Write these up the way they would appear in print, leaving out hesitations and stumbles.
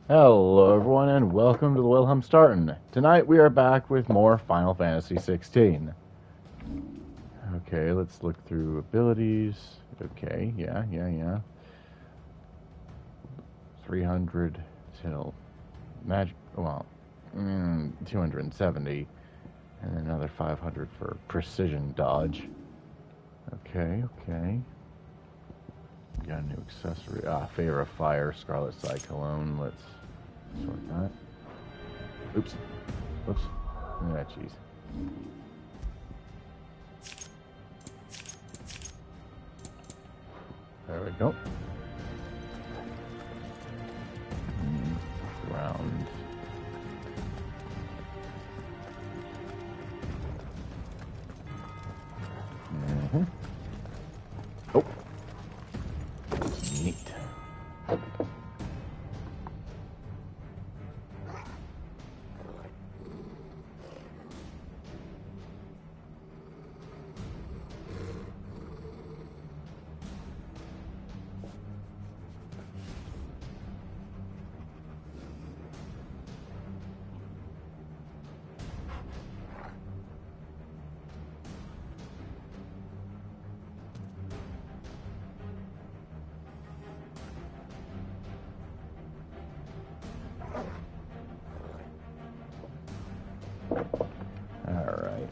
Hello everyone and welcome to the Wilhelm Starten. Tonight we are back with more Final Fantasy XVI. Okay, let's look through abilities. Okay, yeah. 300 till magic, 270. And another 500 for precision dodge. Okay. Got a new accessory. Favor of Fire, Scarlet Cyclone. Let's sort that. Oops. Ah, jeez. There we go. Round. Oh. Neat. Alright.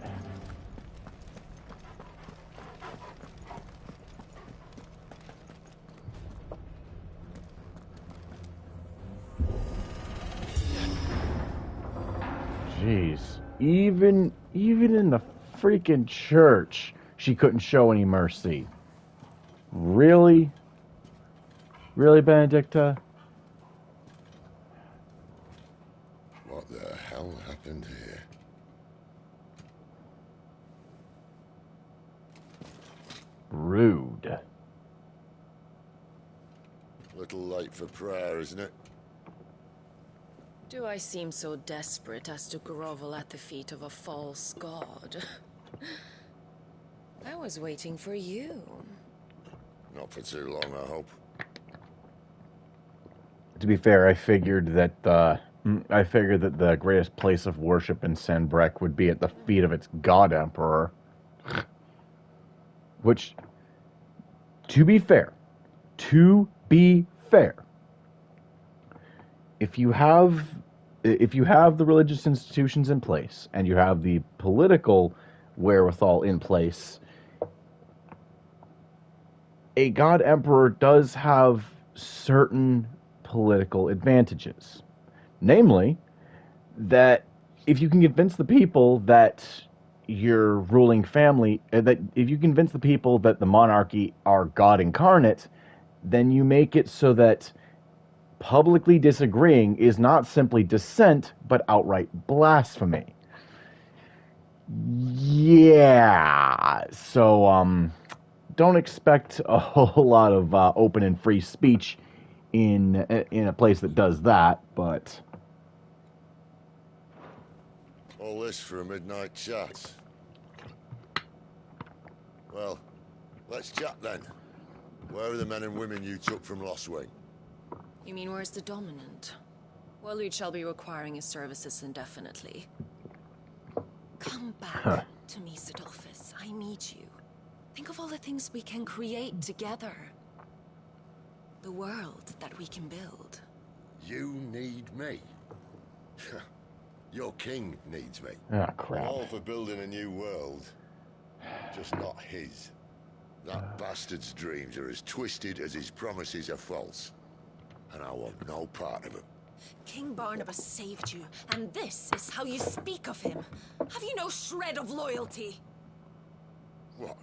Jeez. Even in the freaking church, she couldn't show any mercy. Really? Really, Benedicta? What the hell happened here? Rude. Little late for prayer, isn't it? Do I seem so desperate as to grovel at the feet of a false god? I was waiting for you. Not for too long, I hope. To be fair, I figured that the greatest place of worship in Sanbreque would be at the feet of its god emperor. Which, to be fair, if you have the religious institutions in place and you have the political wherewithal in place, a god emperor does have certain political advantages. Namely, that if you can convince the people that your ruling family, that if you convince the people that the monarchy are God incarnate, then you make it so that publicly disagreeing is not simply dissent, but outright blasphemy. Yeah, so don't expect a whole lot of open and free speech in a place that does that, but All this for a midnight chat. Well, let's chat then. Where are the men and women you took from Lost Wing? You mean where's the dominant? Well, you shall be requiring his services indefinitely. Come back to me, Sidolphus. I need you. Think of all the things we can create together. The world that we can build. You need me? Your king needs me. ah, crap. All for building a new world. Just not his. That bastard's dreams are as twisted as his promises are false. And I want no part of them. King Barnabas saved you, and this is how you speak of him. Have you no shred of loyalty? What?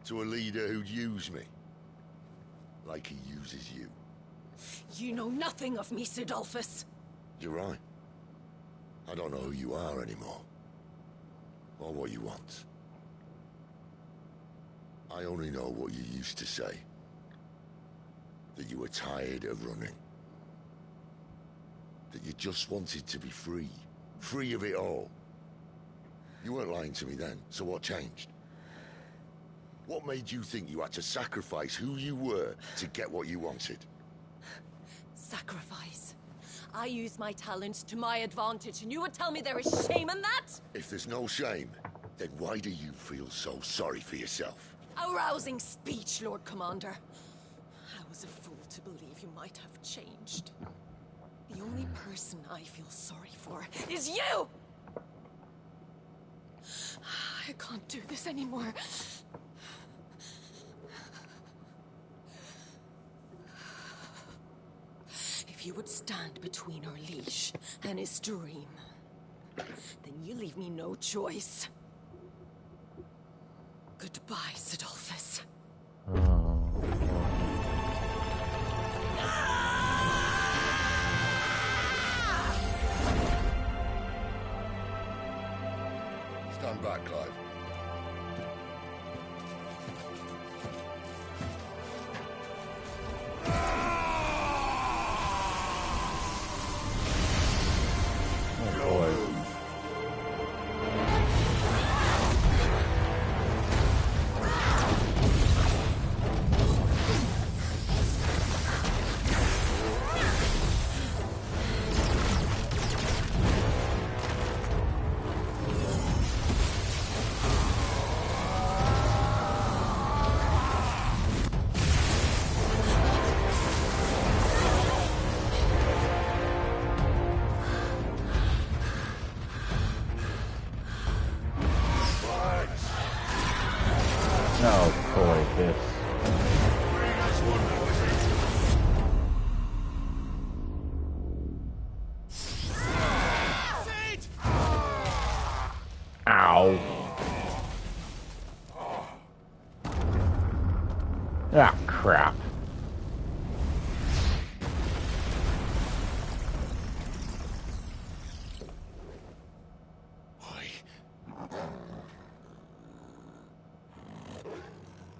To a leader who'd use me? Like he uses you. You know nothing of me, Sidolphus. You're right. I don't know who you are anymore. Or what you want. I only know what you used to say. That you were tired of running. That you just wanted to be free. Free of it all. You weren't lying to me then, so what changed? What made you think you had to sacrifice who you were to get what you wanted? Sacrifice. I use my talents to my advantage, and you would tell me there is shame in that? If there's no shame, then why do you feel so sorry for yourself? A rousing speech, Lord Commander. I was a fool to believe you might have changed. The only person I feel sorry for is you! I can't do this anymore. If you would stand between our liege and his dream, then you leave me no choice. Goodbye, Sidolphus. Stand back, Clive. Oh boy, this. Ow. Ah, crap.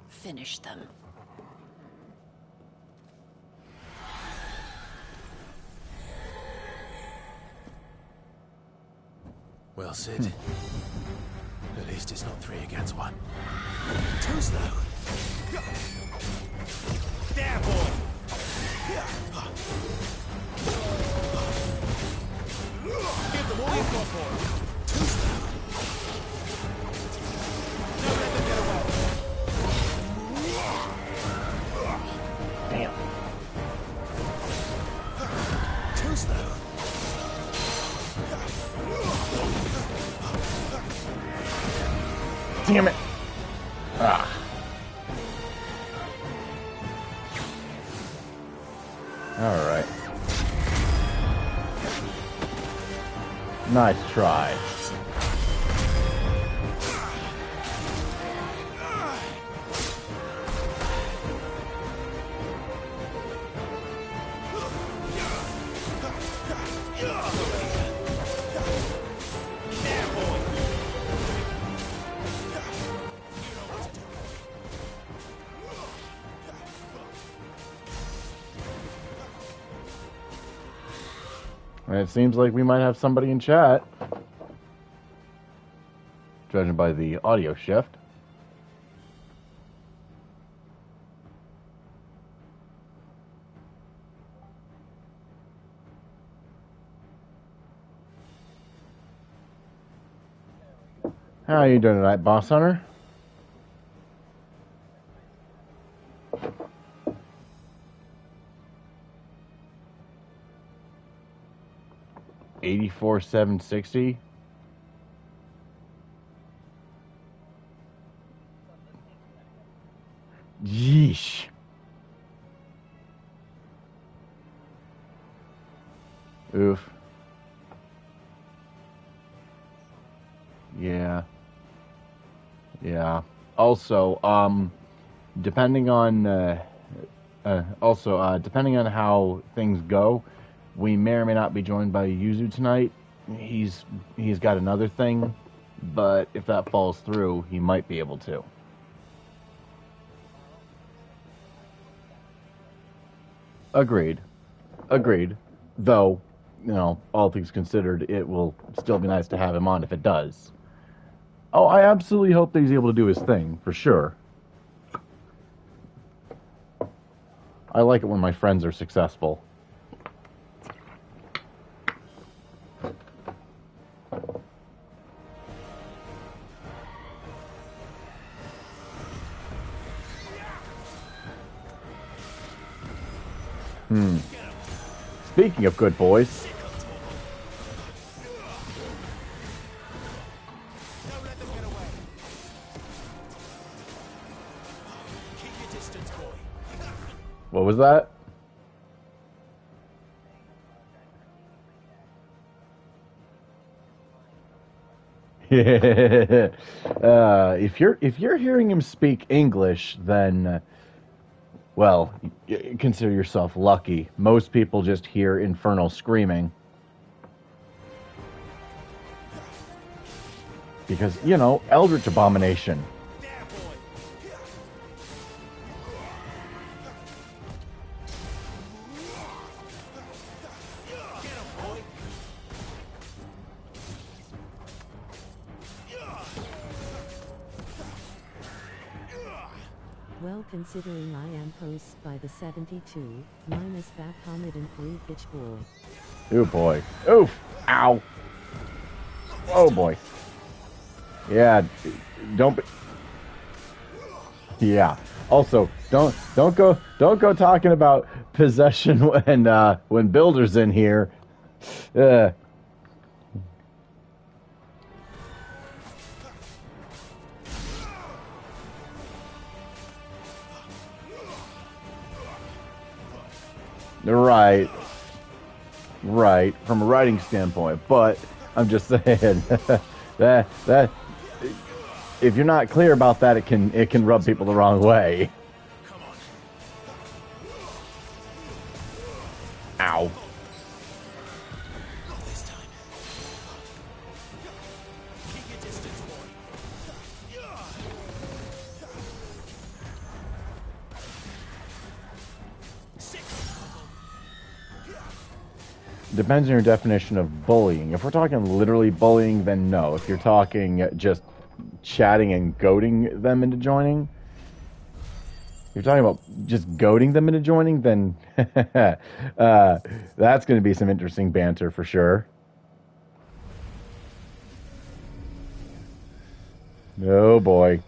Finish them. Well, Sid. At least it's not 3 against 1. Too slow. There, boy! Give them all you've got, boy. Too slow. Don't let them get away. Damn. Too slow. Damn it. Ah. All right. Nice try. It seems like we might have somebody in chat, judging by the audio shift. How are you doing tonight, Boss Hunter? $84,760. Yeesh. Oof. Yeah. Yeah. Also, depending on depending on how things go, we may or may not be joined by Yuzu tonight. He's got another thing, but if that falls through, he might be able to. Agreed. Though, you know, all things considered, it will still be nice to have him on if it does. Oh, I absolutely hope that he's able to do his thing, for sure. I like it when my friends are successful. Hmm. Speaking of good boys. Don't let them get away. Keep your distance, boy. What was that? If you're hearing him speak English, then well, consider yourself lucky. Most people just hear infernal screaming. Because, you know, Eldritch Abomination. There, boy. Get him, boy. Well, considering I am host by the 72, minus Fat Hamid and Blue Pitch Bull. Oh boy. Oof! Ow! Oh boy. Yeah, don't be... Yeah. Also, don't go talking about possession when Builder's in here. Right, from a writing standpoint, but I'm just saying that if you're not clear about that, it can rub people the wrong way. Come on. Ow. Not this time. Keep your distance, boy. Depends on your definition of bullying. If we're talking literally bullying, then no. If you're talking just chatting and goading them into joining, if you're talking about just goading them into joining, then that's going to be some interesting banter for sure. Oh boy.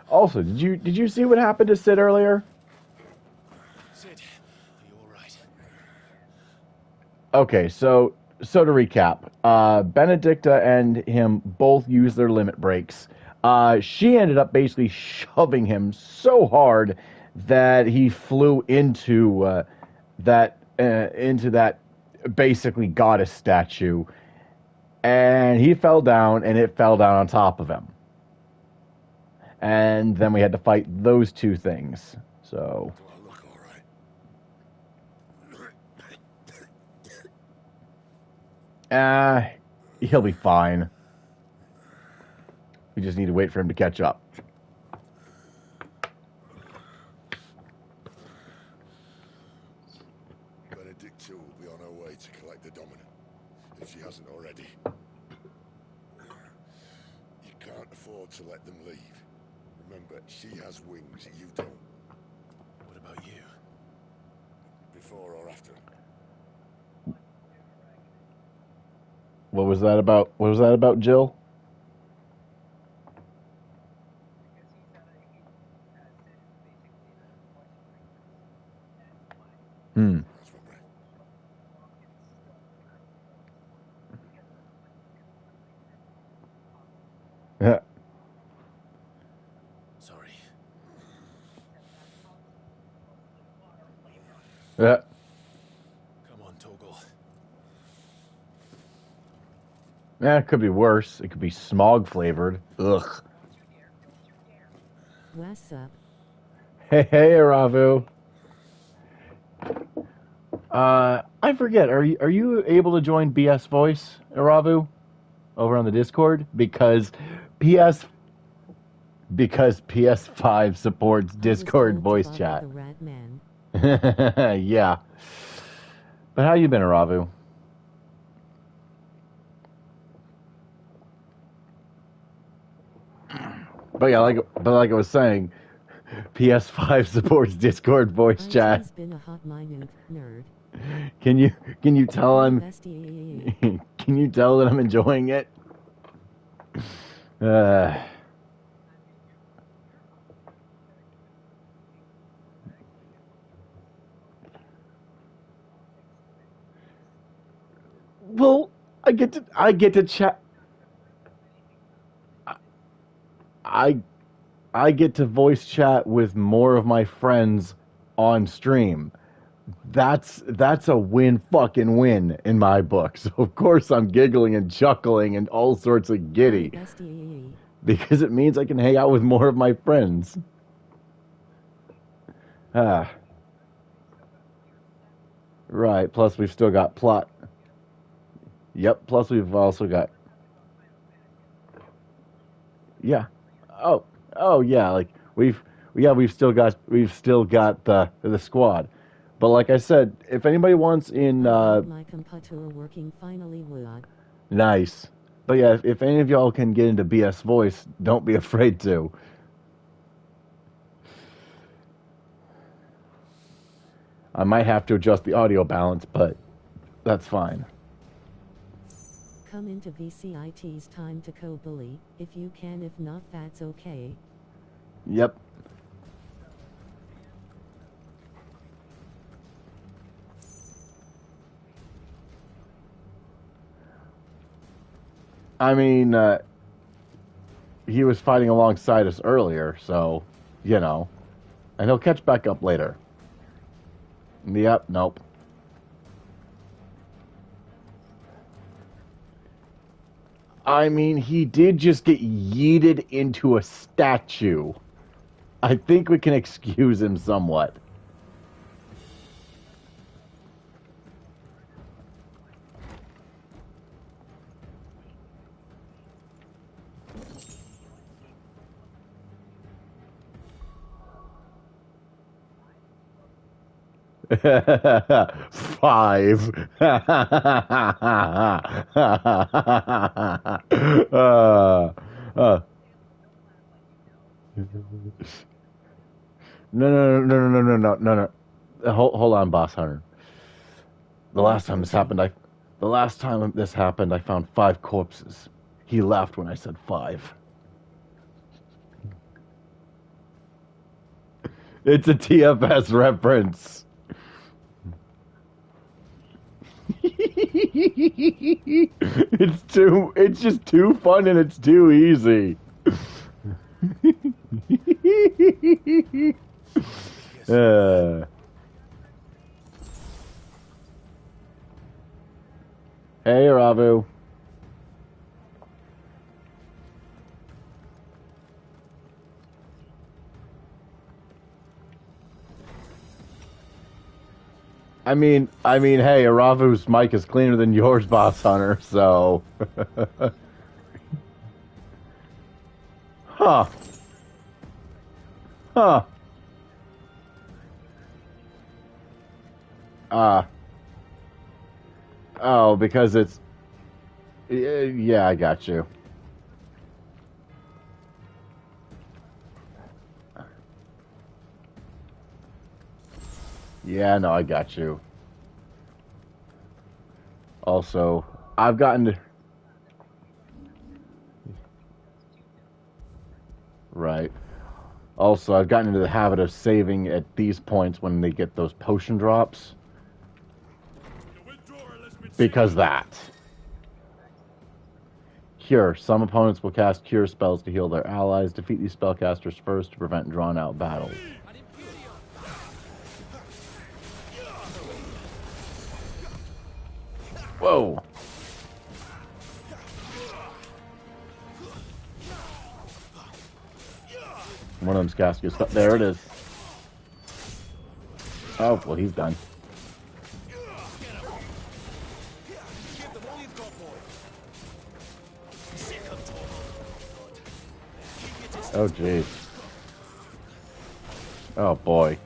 Also, did you see what happened to Sid earlier? Sid, are you all right? Okay, so to recap, Benedicta and him both used their limit breaks. She ended up basically shoving him so hard that he flew into that basically goddess statue, and he fell down, and it fell down on top of him. And then we had to fight those two things. So. Do I look all right? He'll be fine. We just need to wait for him to catch up. Benedicta will be on her way to collect the dominant, if she hasn't already. You can't afford to let them leave. Remember, she has wings, you don't. What about you? Before or after? What was that about? What was that about, Jill? Hmm. Yeah. Sorry. Yeah. Come on, Torgal. Yeah, it could be worse. It could be smog flavored. Ugh. What's up? Hey, Aravu. I forget. Are you able to join BS Voice, Aravu, over on the Discord? Because PS5 supports Discord voice chat. The rat man. Yeah. But how you been, Aravu? But yeah, like I was saying, PS5 supports Discord voice chat. It's been a hot minute, nerd. Can you tell I'm Bestie. can you tell that I'm enjoying it? Uh, well, I get to chat. I I get to voice chat with more of my friends on stream. That's a fucking win in my book. So of course I'm giggling and chuckling and all sorts of Hi, giddy bestie. because it means I can hang out with more of my friends. Ah, right. Plus we've still got plot. Yep. Plus we've also got yeah. Oh oh yeah. Like we've still got the squad. But like I said, if anybody wants in I got my computer working finally. What? nice. But yeah, if any of y'all can get into BS voice, don't be afraid to. I might have to adjust the audio balance, but that's fine. Come into VCIT's time to co-bully, if you can, if not, that's okay. Yep. I mean, he was fighting alongside us earlier, so, you know. And he'll catch back up later. Yep, nope. I mean, he did just get yeeted into a statue. I think we can excuse him somewhat. Five. Uh, no. Hold on, Boss Hunter. The What, last time this happened, Josie? I found 5 corpses. He laughed when I said 5. It's a TFS reference. It's just too fun and it's too easy. uh, hey, Ravu. Hey, Aravu's mic is cleaner than yours, Boss Hunter. So, huh? Huh? Uh, oh, because it's yeah, I got you. Yeah, no, I got you. Also, I've gotten to right. Also, I've gotten into the habit of saving at these points when they get those potion drops. Because that. Cure. Some opponents will cast cure spells to heal their allies. Defeat these spellcasters first to prevent drawn-out battles. Whoa. One of them's casting stuff. There it is. Oh, well, he's done. Oh, jeez. Oh, boy.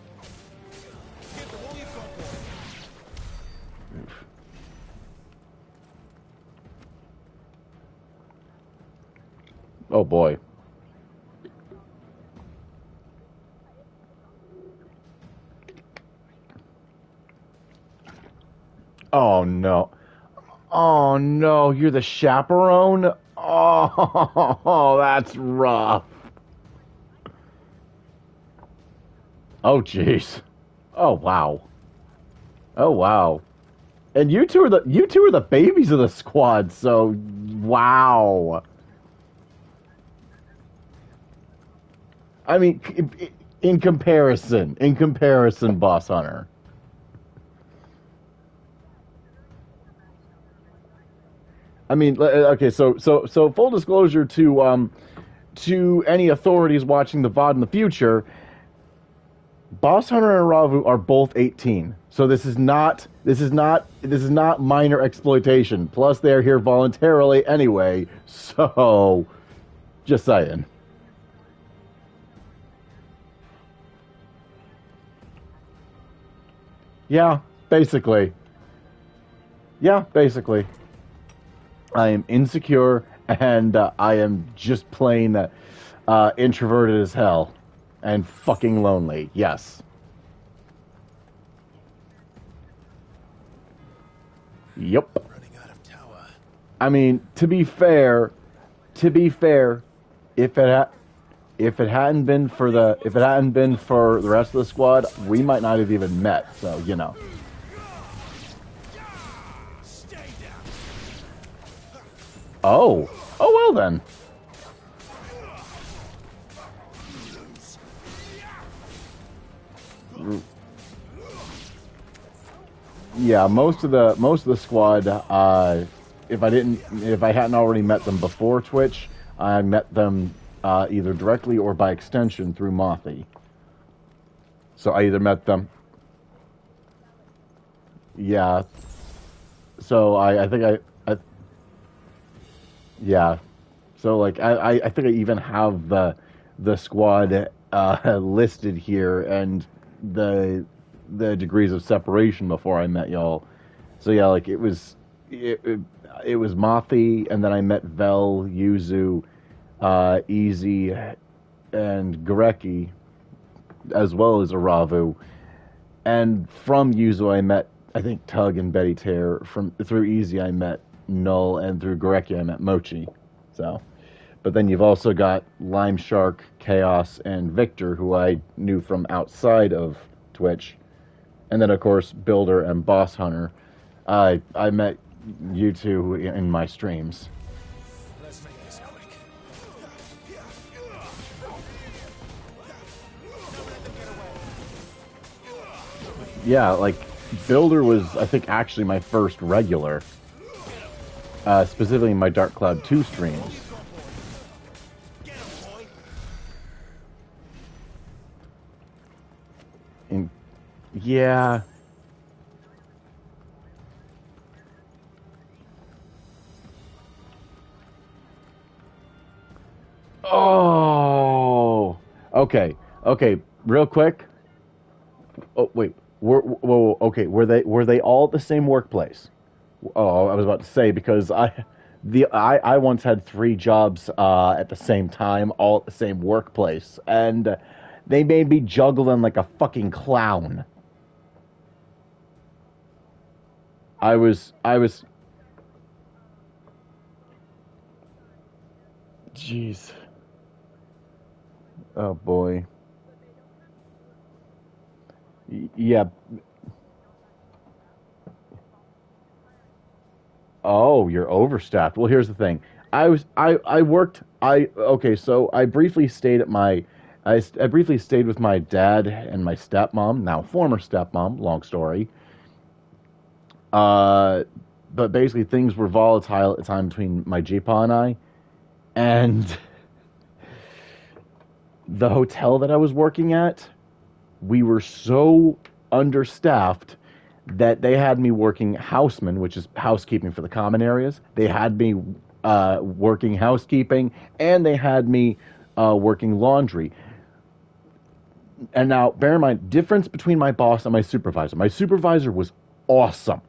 Oof. Oh, boy. Oh no. Oh no, you're the chaperone? Oh, that's rough. Oh jeez. Oh wow. Oh wow. And you two are the babies of the squad, so wow. I mean, in comparison, Boss Hunter. I mean, okay, so full disclosure to any authorities watching the VOD in the future, Boss Hunter and Ravu are both 18. So this is not minor exploitation. Plus they're here voluntarily anyway. So just saying. Yeah, basically. Yeah, basically. I am insecure and I am just plain introverted as hell and fucking lonely. Yes. Yep. Running out of tower. I mean, to be fair, if it hadn't been for the rest of the squad, we might not have even met. So you know. Stay down. Oh, well then. Yeah, most of the squad. If I hadn't already met them before Twitch, I met them either directly or by extension through Mothi. So I either met them. Yeah. So I think yeah. So like I think I even have the squad listed here and the degrees of separation before I met y'all. So yeah, like it was Mothi, and then I met Vel, Yuzu, Easy, and Gareki, as well as Aravu. And from Yuzu I met, I think, Tug and Betty Tear. Through Easy I met Null, and through Gareki I met Mochi. So, but then you've also got Lime Shark, Chaos, and Victor, who I knew from outside of Twitch. And then, of course, Builder and Boss Hunter. I met you two in my streams. Let's make this quick. Yeah, like, Builder was, I think, actually my first regular. Specifically my Dark Cloud 2 streams. And, yeah. Oh, okay. Real quick. Oh wait, whoa, okay. Were they all at the same workplace? Oh, I was about to say because I once had 3 jobs at the same time, all at the same workplace, and they made me juggling like a fucking clown. I was. Jeez. Oh boy. Yeah. Oh, you're overstaffed. Well, here's the thing. I worked I okay, so I briefly stayed with my dad and my stepmom, now former stepmom, long story. Uh but basically things were volatile at the time between my Jeepaw and I, and the hotel that I was working at, we were so understaffed that they had me working houseman, which is housekeeping for the common areas. They had me working housekeeping, and they had me working laundry. And now, bear in mind, difference between my boss and my supervisor. My supervisor was awesome.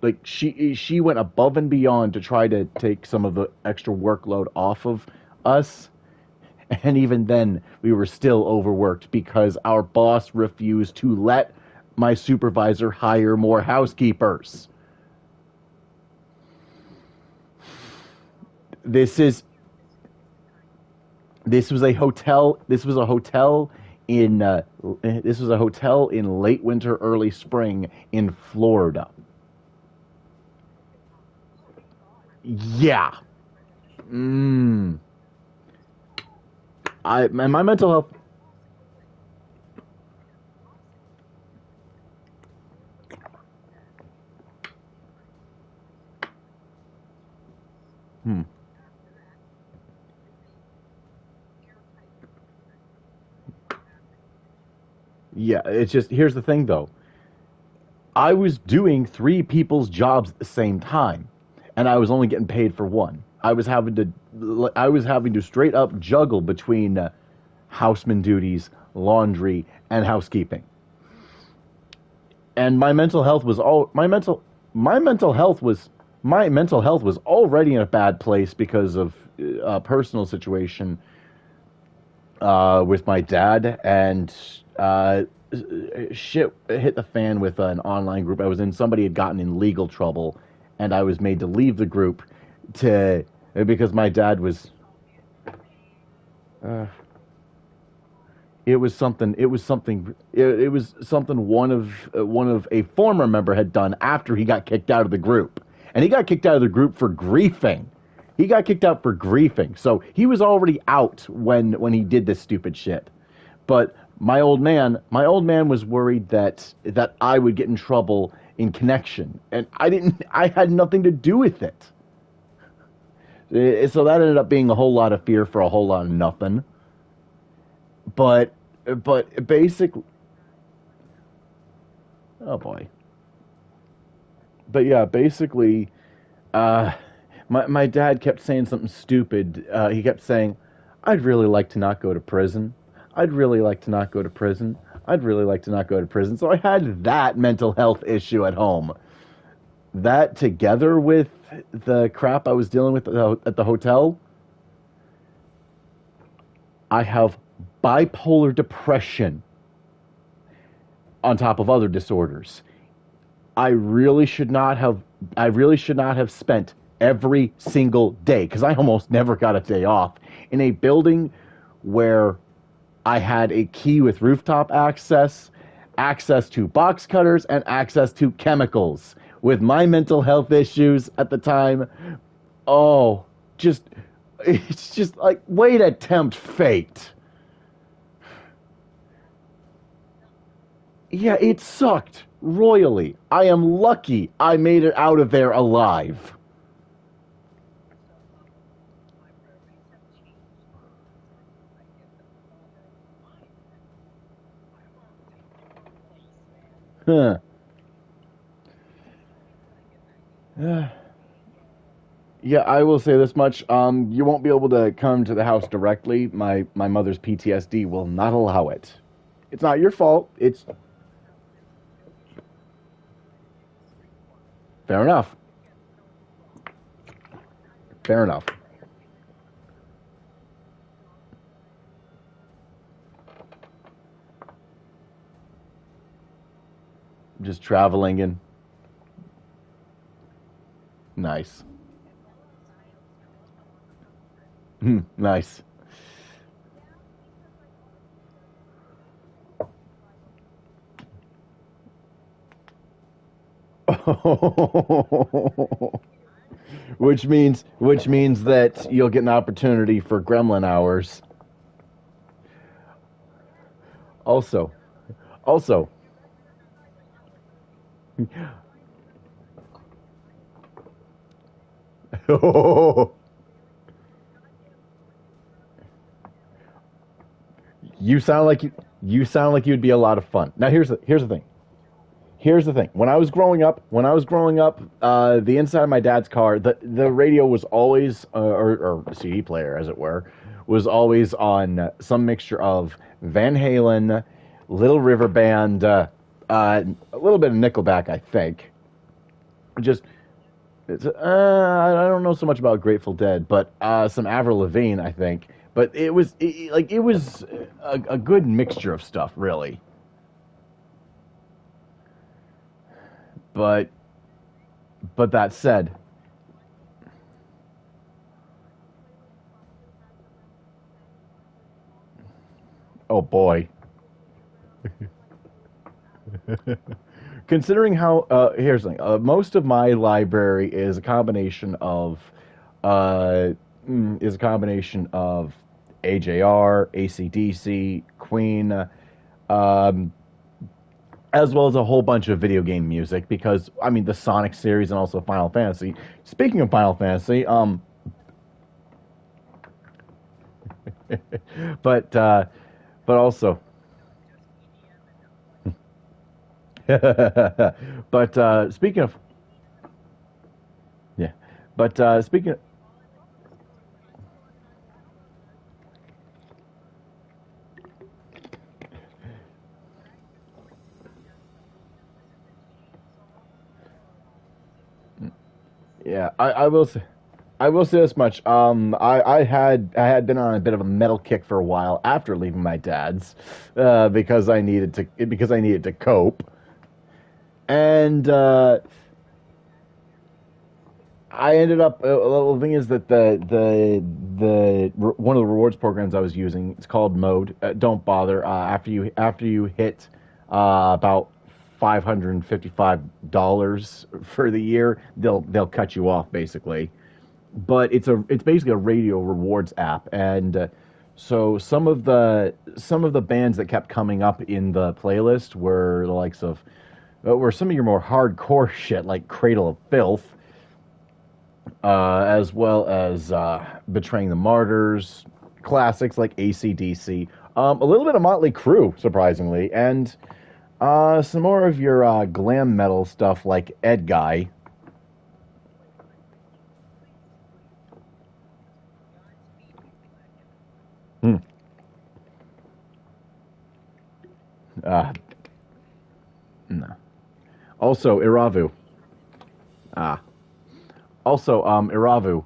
Like she went above and beyond to try to take some of the extra workload off of us. And even then, we were still overworked because our boss refused to let my supervisor hire more housekeepers. This is this was a hotel. This was a hotel in this was a hotel in late winter, early spring in Florida. Yeah. Mm. My mental health. Hmm. Yeah, it's just here's the thing though. I was doing three people's jobs at the same time, and I was only getting paid for one. I was having to straight up juggle between houseman duties, laundry, and housekeeping. And my mental health was my mental health was already in a bad place because of a personal situation with my dad, and shit hit the fan with an online group I was in. Somebody had gotten in legal trouble, and I was made to leave the group to because my dad was. Uh, it was something. It was something. It was something one of a former member had done after he got kicked out of the group, and he got kicked out of the group for griefing. He got kicked out for griefing, so he was already out when he did this stupid shit. But my old man was worried that I would get in trouble in connection, and I didn't. I had nothing to do with it. So that ended up being a whole lot of fear for a whole lot of nothing. But basically, oh boy. But yeah, basically, uh, my dad kept saying something stupid. He kept saying, "I'd really like to not go to prison. I'd really like to not go to prison. I'd really like to not go to prison." So I had that mental health issue at home. That together with the crap I was dealing with at the hotel, I have bipolar depression on top of other disorders. I really should not have I really should not have spent every single day, because I almost never got a day off, in a building where I had a key with rooftop access, access to box cutters, and access to chemicals. With my mental health issues at the time, oh, just it's just like, way to tempt fate. Yeah, it sucked royally. I am lucky I made it out of there alive. Huh. Yeah, I will say this much. You won't be able to come to the house directly. My mother's PTSD will not allow it. It's not your fault. It's fair enough. Fair enough. Just traveling and nice. Nice. Which means that you'll get an opportunity for gremlin hours. Also, also, you sound like you'd be a lot of fun. Now here's the thing. Here's the thing. When I was growing up, the inside of my dad's car, the radio was always, or CD player, as it were, was always on some mixture of Van Halen, Little River Band, a little bit of Nickelback, I think. Just, I don't know so much about Grateful Dead, but some Avril Lavigne, I think. But it was a good mixture of stuff, really. But that said, Oh boy. Considering how here's the thing. Most of my library is a combination of uh, AJR, ACDC, Queen, um, as well as a whole bunch of video game music. Because I mean, the Sonic series and also Final Fantasy. Speaking of Final Fantasy, but also. But speaking of, yeah, but speaking of, yeah, I will say this much. I had been on a bit of a metal kick for a while after leaving my dad's, because I needed to cope, and I ended up. The thing is that one of the rewards programs I was using, it's called Mode. Don't bother. After you hit about $555 for the year, they'll cut you off basically. But it's basically a radio rewards app, and so some of the bands that kept coming up in the playlist were the likes of were some of your more hardcore shit like Cradle of Filth, as well as Betraying the Martyrs, classics like AC/DC, a little bit of Motley Crue, surprisingly, and some more of your glam metal stuff like Ed Guy. Hmm. Uh, no. Also, Iravu. Ah. Also, Iravu.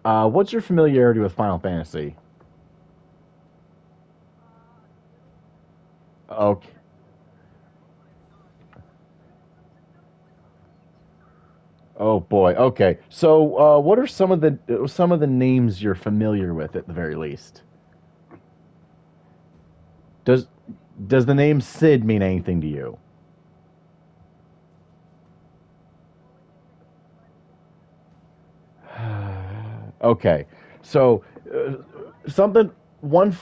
What's your familiarity with Final Fantasy? Okay. Oh boy. Okay. So, what are some of the names you're familiar with at the very least? Does does the name Sid mean anything to you? Okay. So, something one.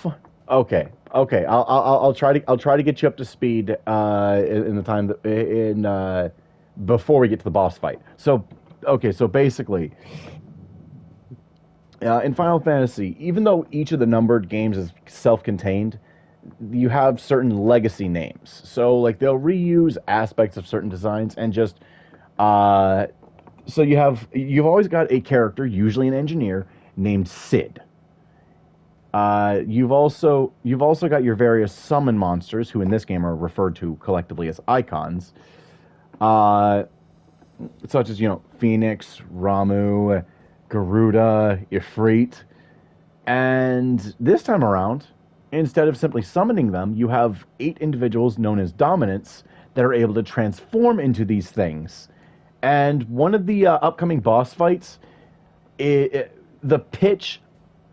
Okay. Okay. I'll try to get you up to speed in the time in before we get to the boss fight. So, okay. So basically, in Final Fantasy, even though each of the numbered games is self-contained, you have certain legacy names. So like they'll reuse aspects of certain designs and just uh, so you've always got a character, usually an engineer, named Sid. You've also got your various summon monsters, who in this game are referred to collectively as icons, uh, such as Phoenix, Ramu, Garuda, Ifrit, and this time around, instead of simply summoning them, you have 8 individuals known as dominants that are able to transform into these things. And one of the upcoming boss fights, the pitch,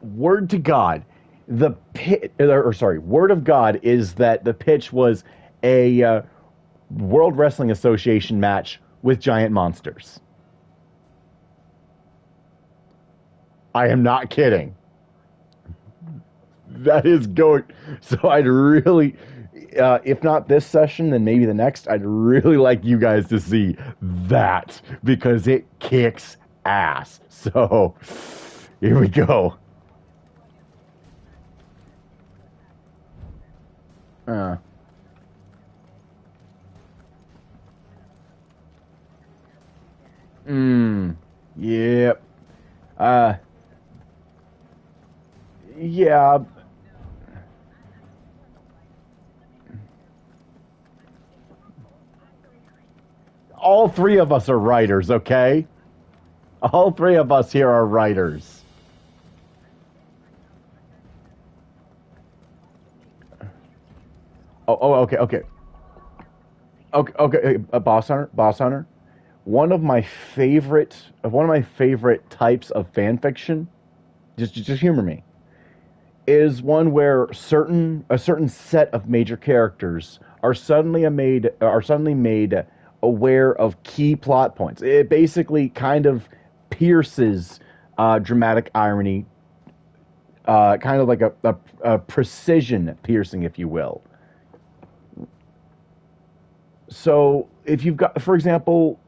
word to God, word of God is that the pitch was a World Wrestling Association match with giant monsters. I am not kidding. That is going. So I'd really, if not this session, then maybe the next. I'd really like you guys to see that because it kicks ass. So here we go. Uh, yep. Uh, yeah. All three of us are writers, okay? All three of us here are writers. Oh, okay, okay. Okay, okay. Boss Hunter. One of my favorite types of fan fiction. Just humor me. is one where a certain set of major characters are suddenly made aware of key plot points. It basically kind of pierces dramatic irony, kind of like a precision piercing, if you will. So if you've got, for example,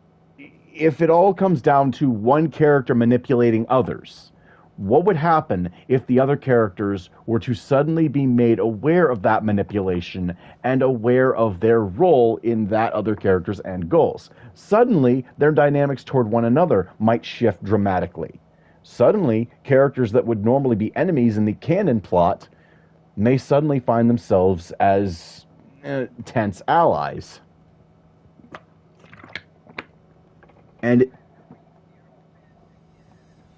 if it all comes down to one character manipulating others, what would happen if the other characters were to suddenly be made aware of that manipulation and aware of their role in that other character's end goals? Suddenly, their dynamics toward one another might shift dramatically. Suddenly, characters that would normally be enemies in the canon plot may suddenly find themselves as tense allies. And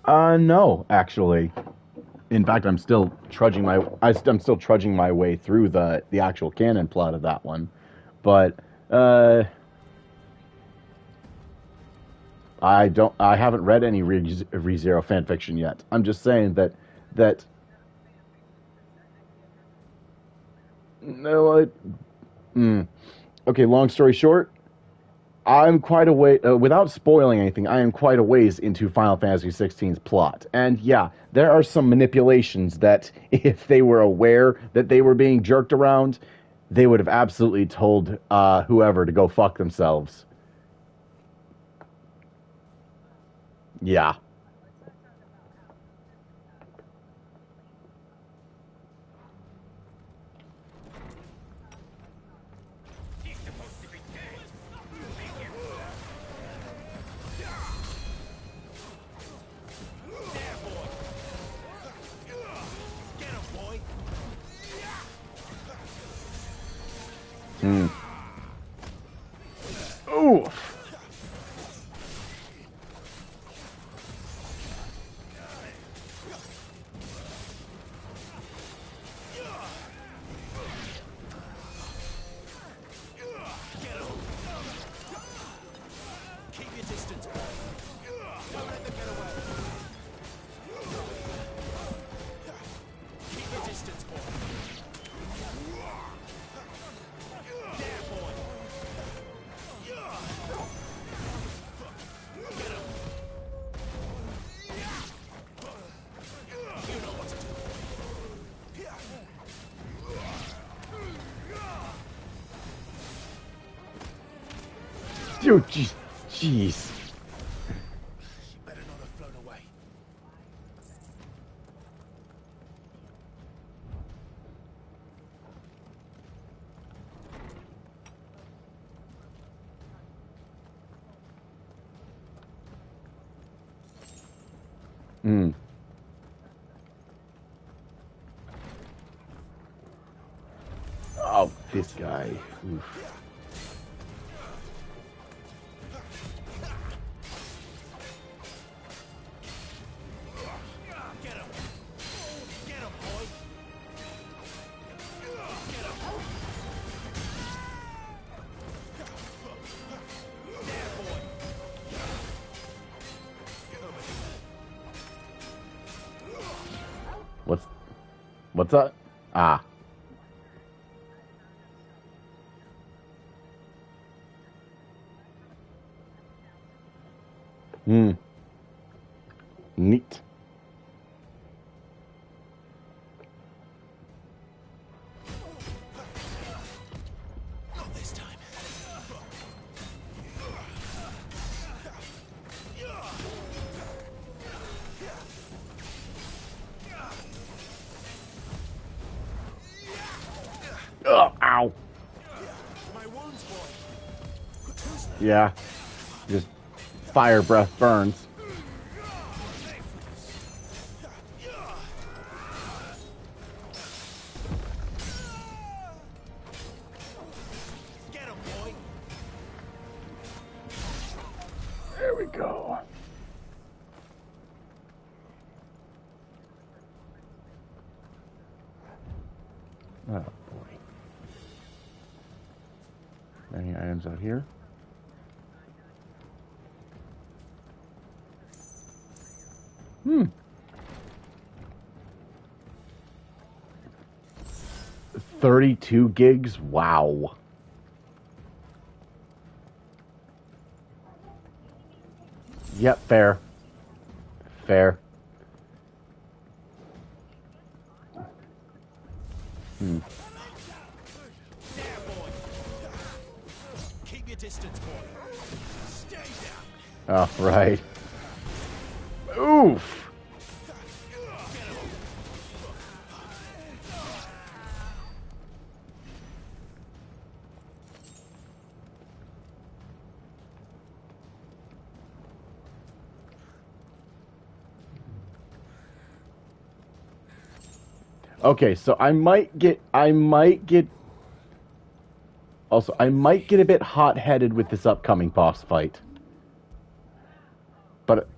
no, actually. In fact, I'm still trudging my way through the actual canon plot of that one. But I haven't read any ReZero fanfiction yet. I'm just saying that no. Okay, long story short, I'm quite a way, without spoiling anything, I am quite a ways into Final Fantasy XVI's plot. And yeah, there are some manipulations that, if they were aware that they were being jerked around, they would have absolutely told whoever to go fuck themselves. Yeah. Oof. Dude, jeez. She better not have flown away. Oh, this guy. Oof. What's that? Ah. Neat. Not this time. Ow. My wounds, boy. Yeah. Just fire breath burns. Get him, boy. There we go. Oh boy. Any items out here? 32 gigs? Wow. Yep, fair. Fair. Hmm. Keep your distance, boy. Stay down. Oh, right. Oof. Okay, so I might get also, I might get a bit hot-headed with this upcoming boss fight. But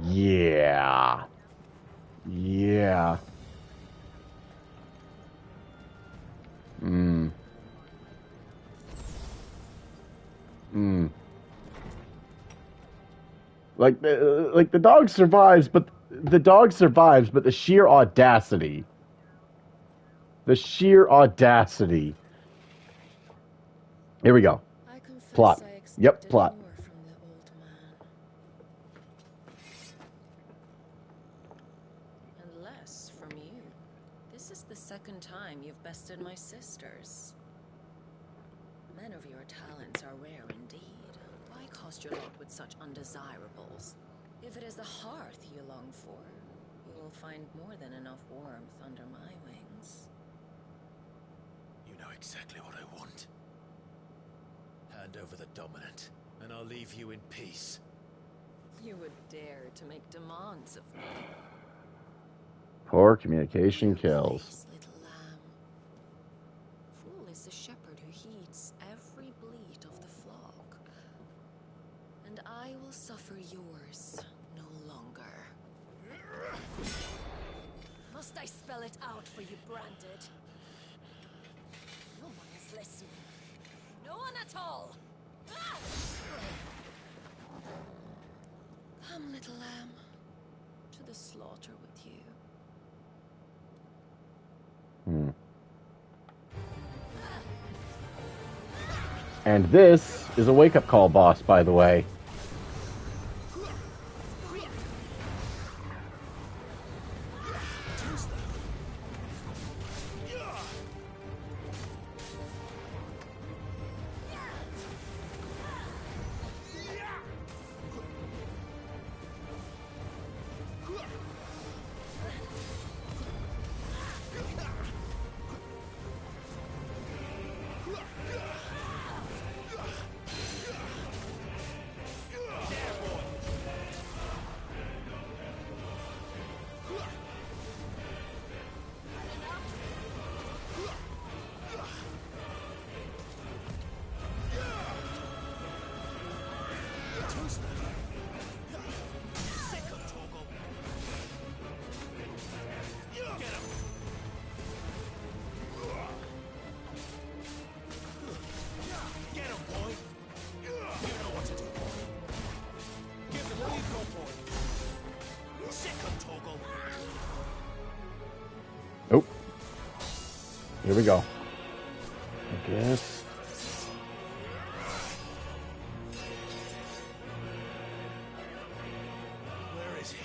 yeah. Yeah. Mm. Mm. Like the dog survives, but the sheer audacity. The sheer audacity. Here we go. I confess Plot. I expected Yep, plot. more from the old man. And less from you. This is the second time you've bested my sisters. Men of your talents are rare indeed. Why cast your lot with such undesirables? If it is the hearth you long for, you will find more than enough warmth under my wings. You know exactly what I want. Hand over the dominant, and I'll leave you in peace. You would dare to make demands of me. Poor communication kills. Please, little lamb. Fool is the shepherd who heeds every bleat of the flock. And I will suffer yours no longer. Must I spell it out for you, Branded? No one is listening. No one at all! Ah! Come, little lamb, to the slaughter with you. Hmm. And this is a wake-up call boss, by the way. Oh. Here we go. I guess. Where is he?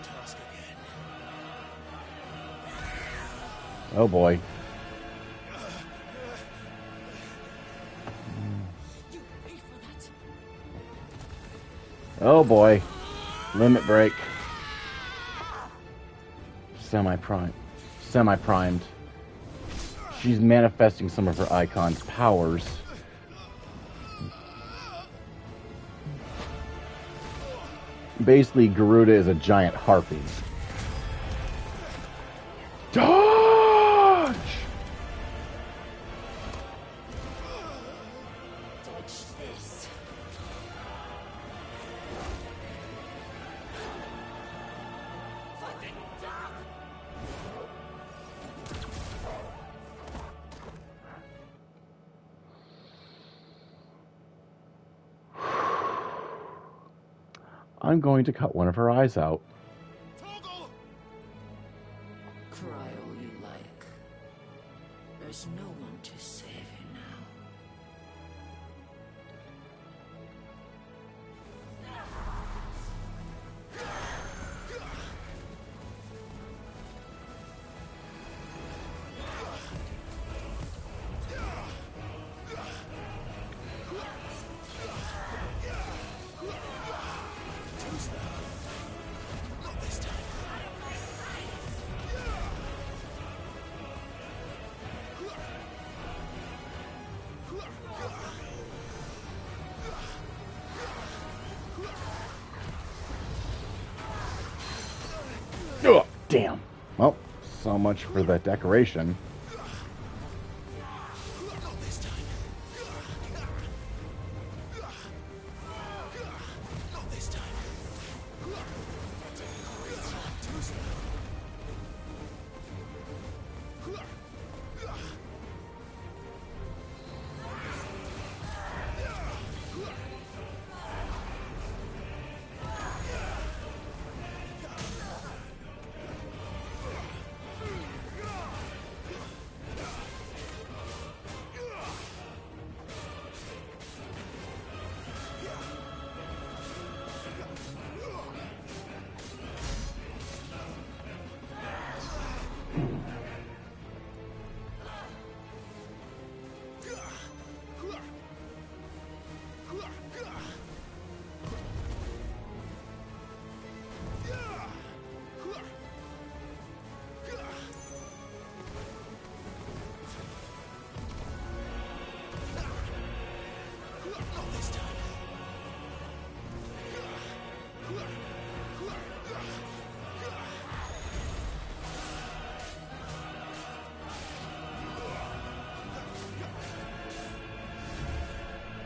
Task again. Oh boy. Oh boy. Limit break. Semi-primed. She's manifesting some of her icon's powers. Basically, Garuda is a giant harpy. Dodge! Dodge this. Fucking dog! I'm going to cut one of her eyes out. Toggle! Cry all you like. There's no one to save you now. Oh, damn. Well, so much for the decoration.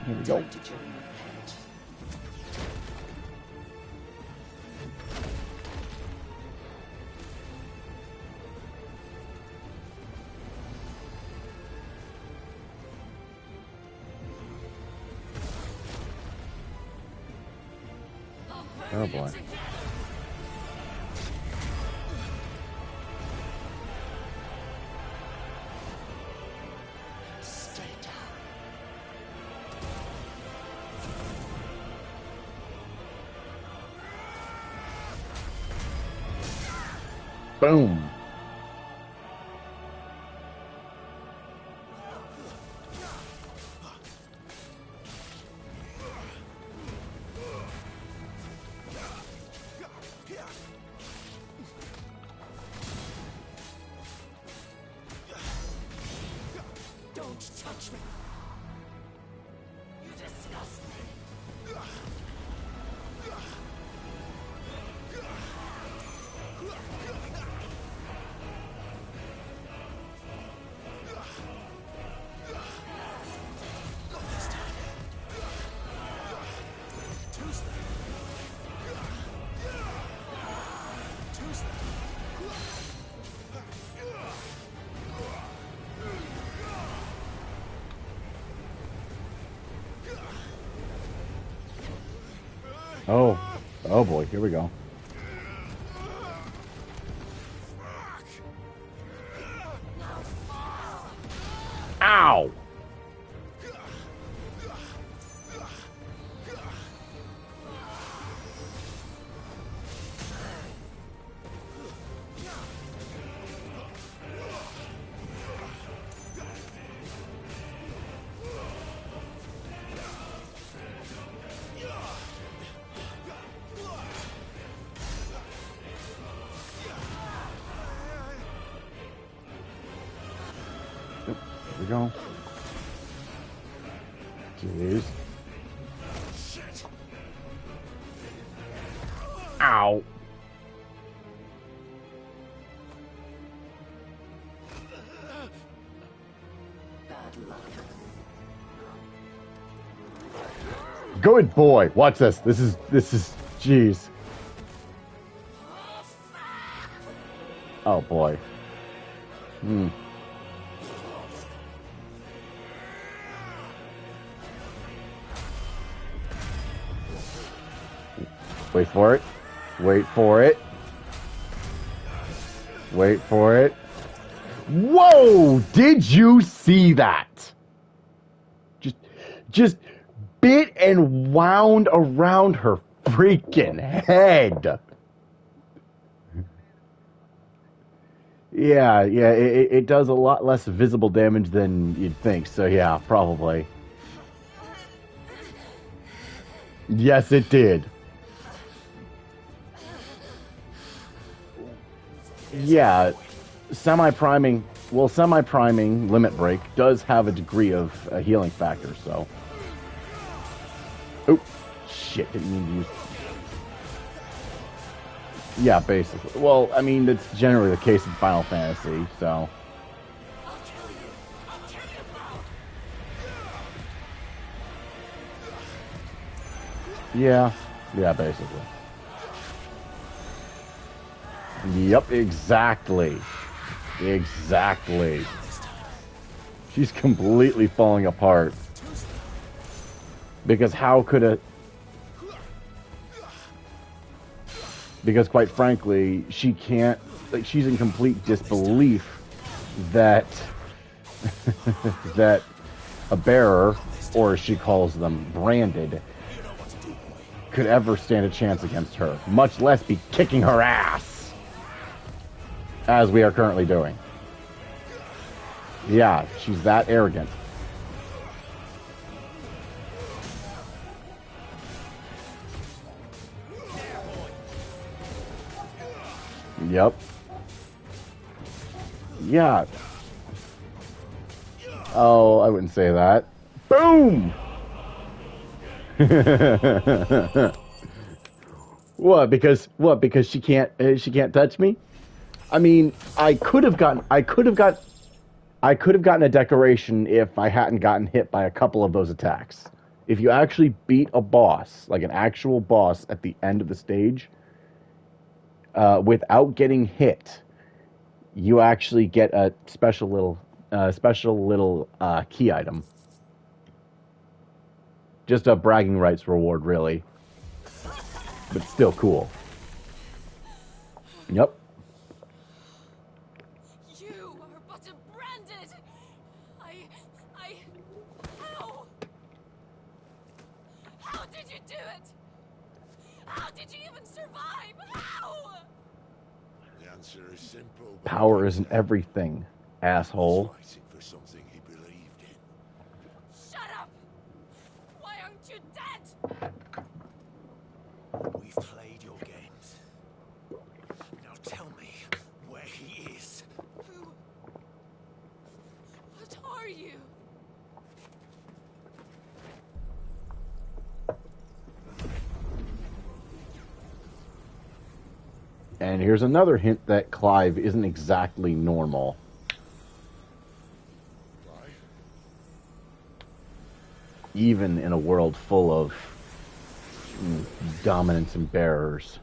Here we go. Oh boy. Boom. Don't touch me. You disgust me. Oh boy, here we go. Ow! Here we go. Jeez. Ow. Good boy. Watch this. This is jeez. Oh boy. Wait for it. Wait for it. Wait for it. Whoa! Did you see that? Just bit and wound around her freaking head. Yeah, it does a lot less visible damage than you'd think, so yeah, probably. Yes, it did. Yeah, semi-priming limit break does have a degree of healing factor, so. Oh, shit, didn't mean to use. Yeah, basically. Well, I mean, that's generally the case in Final Fantasy, so. Yeah, basically. Yep, exactly. She's completely falling apart. Because how could a... Because quite frankly, she can't... Like, she's in complete disbelief that... that a bearer, or as she calls them, branded, could ever stand a chance against her, much less be kicking her ass, as we are currently doing. Yeah, she's that arrogant. Yep. Yeah. Oh, I wouldn't say that. Boom! What? Because she can't touch me? I mean, I could have gotten a decoration if I hadn't gotten hit by a couple of those attacks. If you actually beat a boss, like an actual boss at the end of the stage, without getting hit, you actually get a special little key item. Just a bragging rights reward, really. But still cool. Yep. You are but a branded. How? How did you do it? How did you even survive? How? The answer is simple. Power isn't everything, asshole. Fighting for something he believed in. Shut up! Why aren't you dead? We've played your games. Now tell me where he is. Who? What are you? And here's another hint that Clive isn't exactly normal. Why? Even in a world full of dominance and bearers.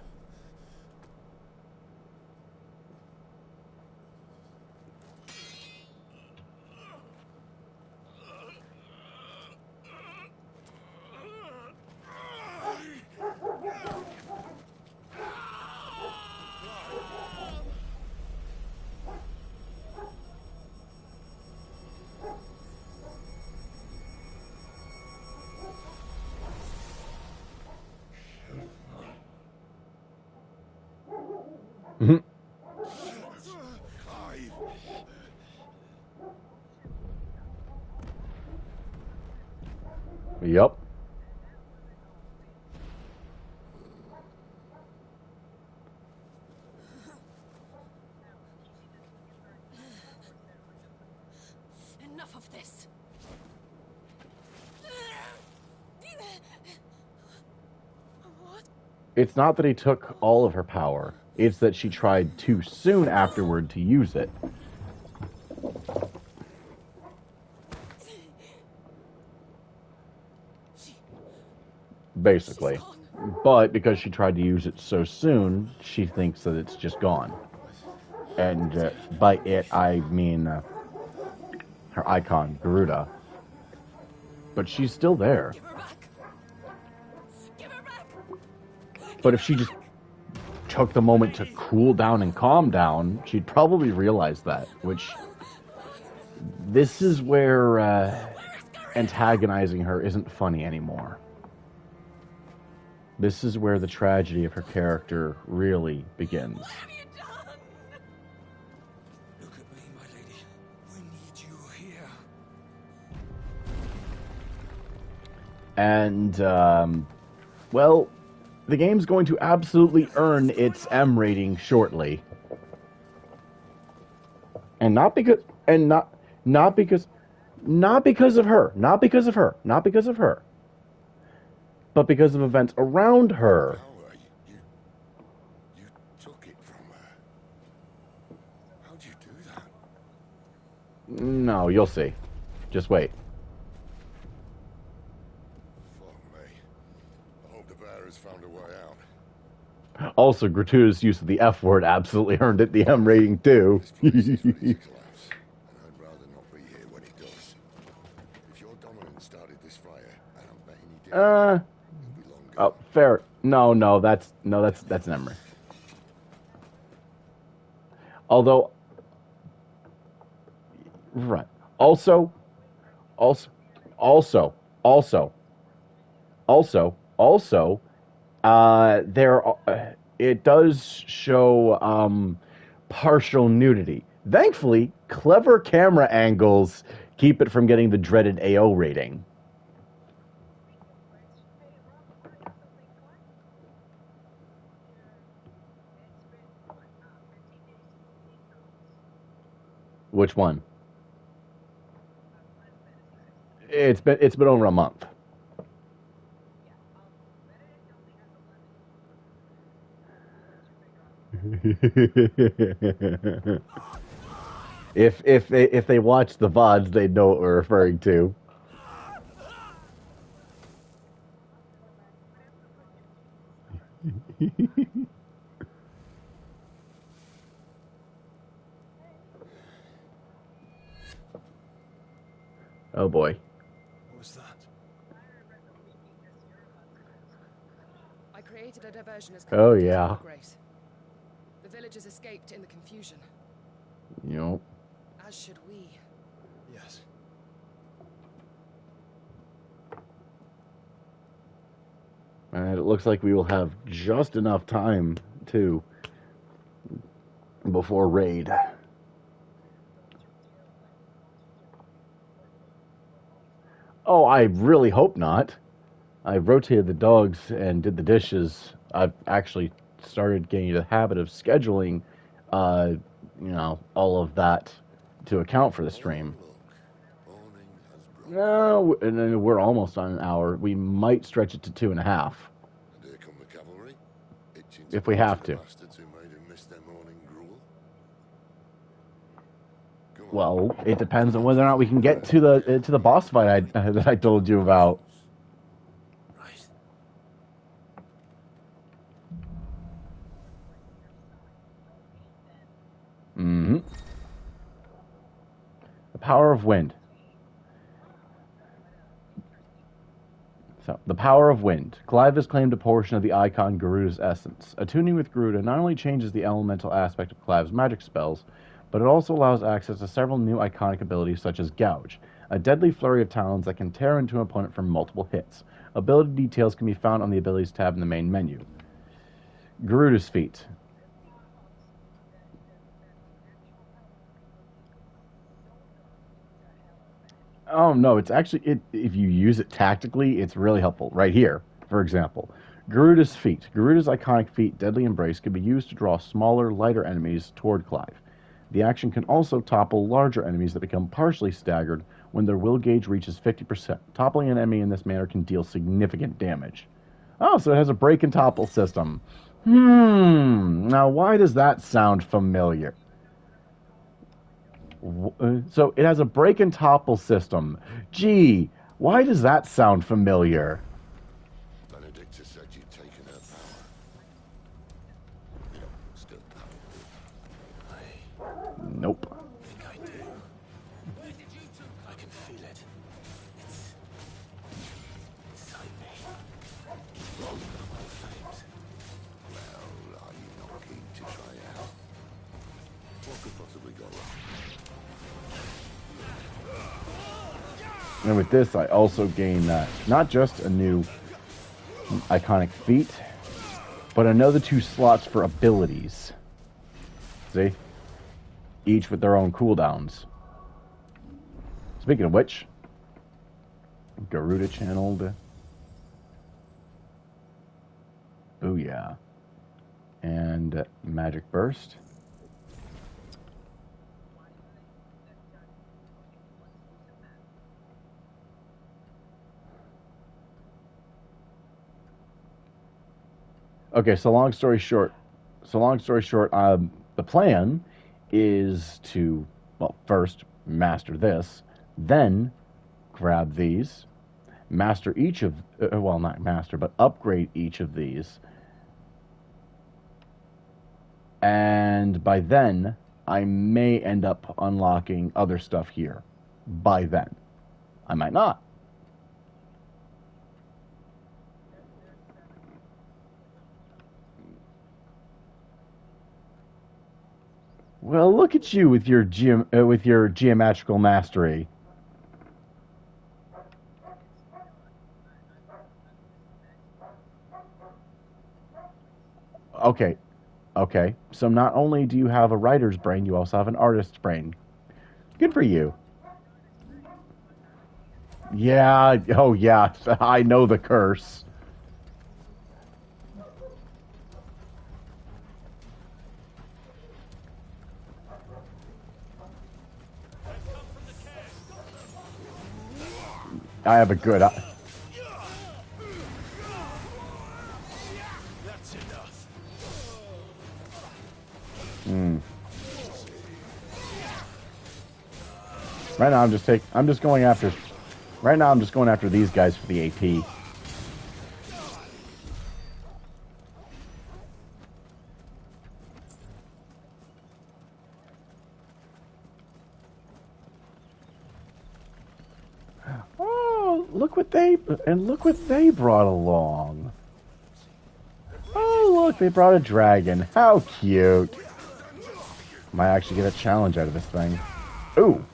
Yep. Enough of this. What? It's not that he took all of her power. It's that she tried too soon afterward to use it. Basically. But because she tried to use it so soon, she thinks that it's just gone. And by it, I mean her icon, Garuda. But she's still there. Give her back. Give her back. But if she just took the moment to cool down and calm down, she'd probably realize that, which... This is where antagonizing her isn't funny anymore. This is where the tragedy of her character really begins. What have you done? Look at me, my lady. We need you here. And, well, the game's going to absolutely earn its M rating shortly. And not because of her. Not because of her. But because of events around her. Power, you took it from her. How'd you do that? No, you'll see. Just wait. Fuck me. I hope the bearers found a way out. Also, gratuitous use of the F word absolutely earned it the M rating too. This place is ready to collapse, and I'd rather not be here when it does. If your dominant started this fire, and I'm betting he did, it'll be long gone. Oh, fair. No, that's an M rating. Although, right. Also, it does show partial nudity. Thankfully, clever camera angles keep it from getting the dreaded AO rating. Which one? It's been over a month. If they watch the VODs, they'd know what we're referring to. Oh boy. What was that? I created a diversion as Oh yeah. Grace. The villagers escaped in the confusion, Yep. as should we. Yes. And it looks like we will have just enough time too before raid. Oh, I really hope not. I rotated the dogs and did the dishes. I've actually started getting the habit of scheduling, all of that to account for the stream. Look, morning has broken, No, and then we're almost on an hour. We might stretch it to 2.5. and here come the cavalry. Itching If we have to. bastards who made him miss their morning gruel. Come on. Well, it depends on whether or not we can get to the boss fight that I told you about. Right. Mm-hmm. The power of wind. So, the power of wind. Clive has claimed a portion of the icon Garuda's essence. Attuning with Garuda not only changes the elemental aspect of Clive's magic spells, but it also allows access to several new iconic abilities such as Gouge, a deadly flurry of talons that can tear into an opponent for multiple hits. Ability details can be found on the Abilities tab in the main menu. Garuda's feat. Oh no, it's actually if you use it tactically, it's really helpful. Right here, for example, Garuda's feat. Garuda's iconic feat, Deadly Embrace, can be used to draw smaller, lighter enemies toward Clive. The action can also topple larger enemies that become partially staggered when their will gauge reaches 50%. Toppling an enemy in this manner can deal significant damage. Oh, so it has a break and topple system. Now why does that sound familiar? So it has a break and topple system. Gee, why does that sound familiar? Benedicta said you'd taken her power. Still powerful. Nope. I think I do. I can feel it. It's inside me. My flames. Well, are you not could possibly go wrong? And with this, I also gain not just a new iconic feat, but another 2 slots for abilities. See? Each with their own cooldowns. Speaking of which, Garuda channeled. Booyah. And Magic Burst. Okay, so long story short, the plan is to, well, first master this, then grab these, master each of, well, not master, but upgrade each of these, and by then, I may end up unlocking other stuff here. By then. I might not. Well, look at you with your geometrical mastery. Okay, okay. So not only do you have a writer's brain, you also have an artist's brain. Good for you. Yeah. Oh, yeah. I know the curse. I have a good. That's enough. Right now, I'm just going after. Right now, I'm just going after these guys for the AP. Oh, look what they brought along. Oh, look, they brought a dragon. How cute. Might actually get a challenge out of this thing. Ooh.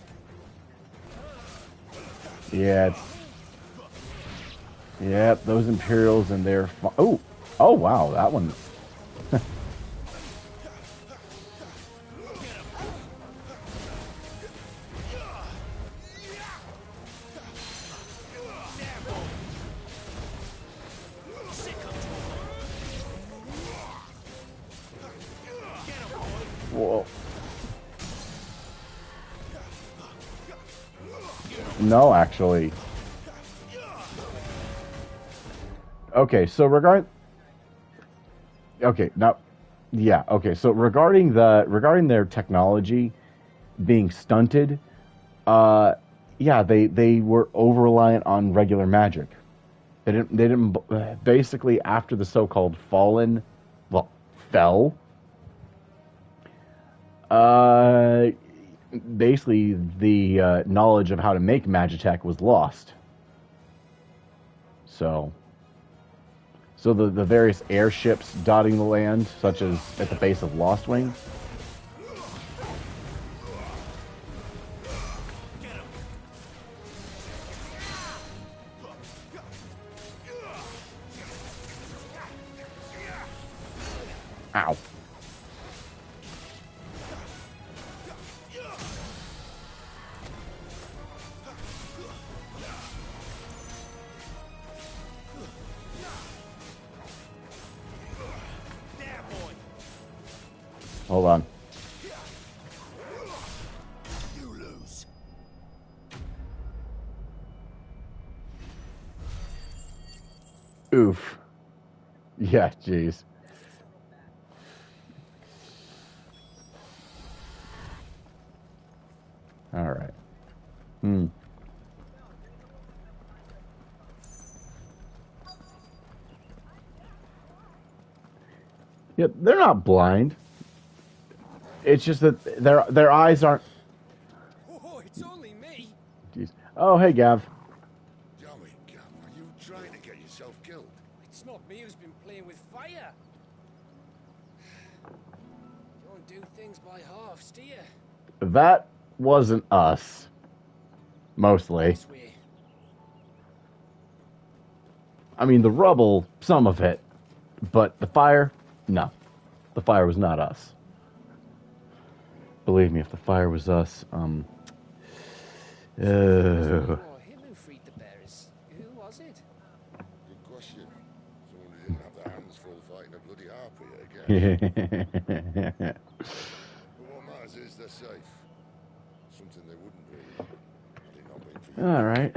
Yeah. Yeah, those Imperials and their... Oh. Oh, wow, that one... Whoa. No, actually. Okay, so okay, now, yeah, okay, so regarding their technology being stunted, yeah, they were over reliant on regular magic. They didn't basically after the so-called fallen, well, fell. Basically the knowledge of how to make Magitech was lost. So the various airships dotting the land, such as at the base of Lostwing. Ow. Hold on. You lose. Oof. Yeah, jeez. All right. Yeah, they're not blind. It's just that their eyes aren't. Oh, it's only me. Jeez. Oh, hey, Gav. Damn it, Gav. Are you trying to get yourself killed? It's not me who's been playing with fire. Don't do things by halves, do you? That wasn't us. Mostly. This way. I mean, the rubble, some of it. But the fire, no. The fire was not us. Believe me, if the fire was us, Him who freed the bears. Who was it? Good question. Someone who didn't have their hands full fighting a bloody harpy, I guess. But what matters is they're safe. Something they wouldn't be had it not been for you. All right.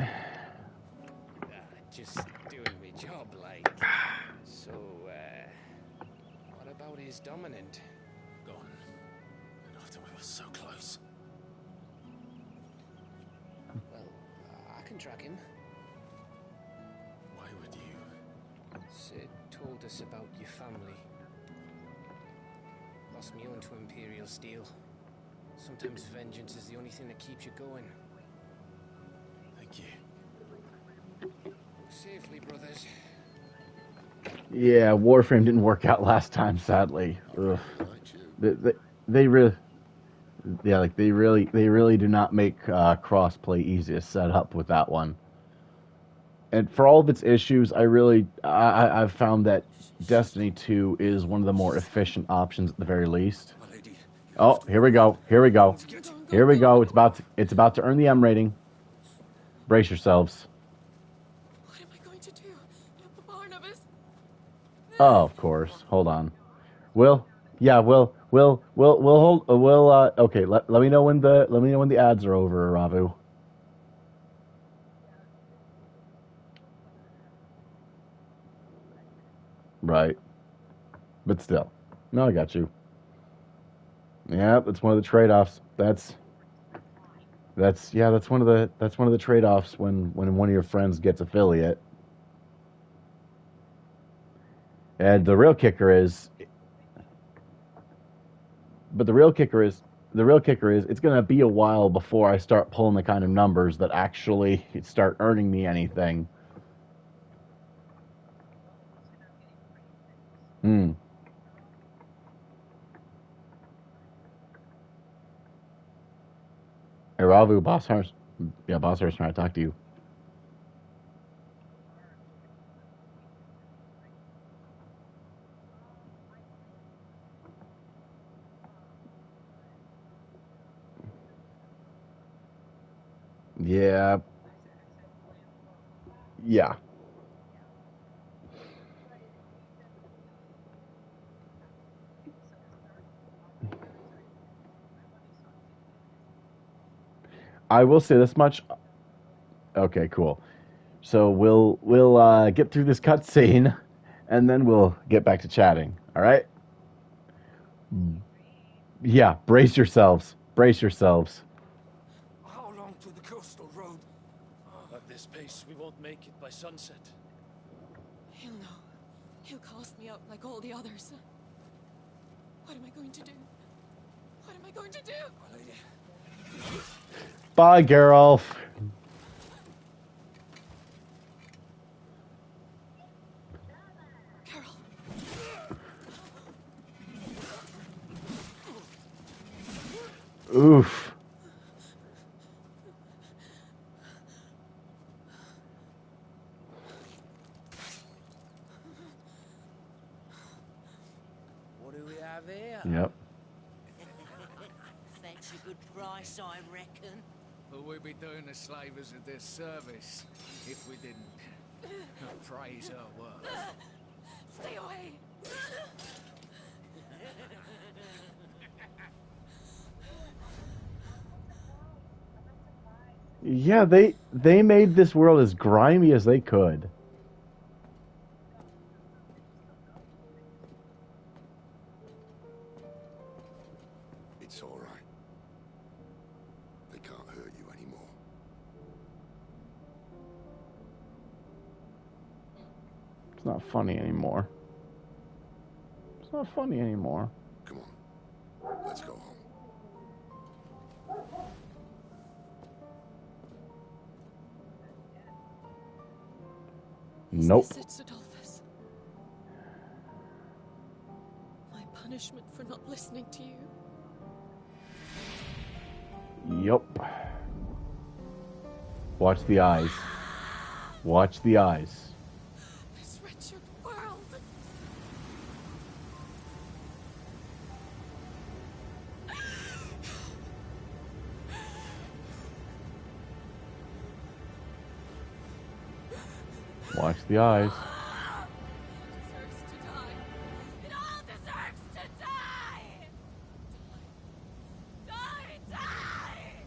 Just doing my job, like. So, what about his dominant? Gone. And after we were so close. Well, I can track him. Why would you? Sid told us about your family. Lost me own to Imperial Steel. Sometimes vengeance is the only thing that keeps you going. Thank you. Go safely, brothers. Yeah, Warframe didn't work out last time, sadly. Ugh. They really, yeah, like they really do not make crossplay easy to set up with that one. And for all of its issues, I've found that Destiny 2 is one of the more efficient options at the very least. My lady. Oh, here we go. Here we go. Here we go. It's about to earn the M rating. Brace yourselves. What am I going to do? Barnabas? Oh, of course. Hold on. We'll hold. Okay. Let me know when the ads are over, Ravu. Right. But still, no, I got you. Yeah, that's one of the trade-offs. That's one of the trade-offs when one of your friends gets affiliate. And the real kicker is it's going to be a while before I start pulling the kind of numbers that actually start earning me anything. Hmm. Hey, Ravu, Boss Harris trying to talk to you. Yeah. Yeah. I will say this much. Okay, cool. So we'll get through this cutscene, and then we'll get back to chatting. All right? Yeah. Brace yourselves. Brace yourselves. How long to the coastal road? At this pace, we won't make it by sunset. He'll know. He'll cast me out like all the others. What am I going to do? What am I going to do? My lady. Bye, Geralt. Carol. Oof. What do we have here? Yep. Fetch a good price, I reckon. But we'd be doing the slavers a disservice if we didn't praise her work. Stay away. Yeah, they made this world as grimy as they could. It's all right. They can't hurt you anymore. It's not funny anymore. It's not funny anymore. Come on. Let's go home. Nope. Is this it, Adolphus? My punishment for not listening to you? Yup. Watch the eyes. Watch the eyes. This wretched world. Watch the eyes. Deserves to die. It all deserves to die. Die, die.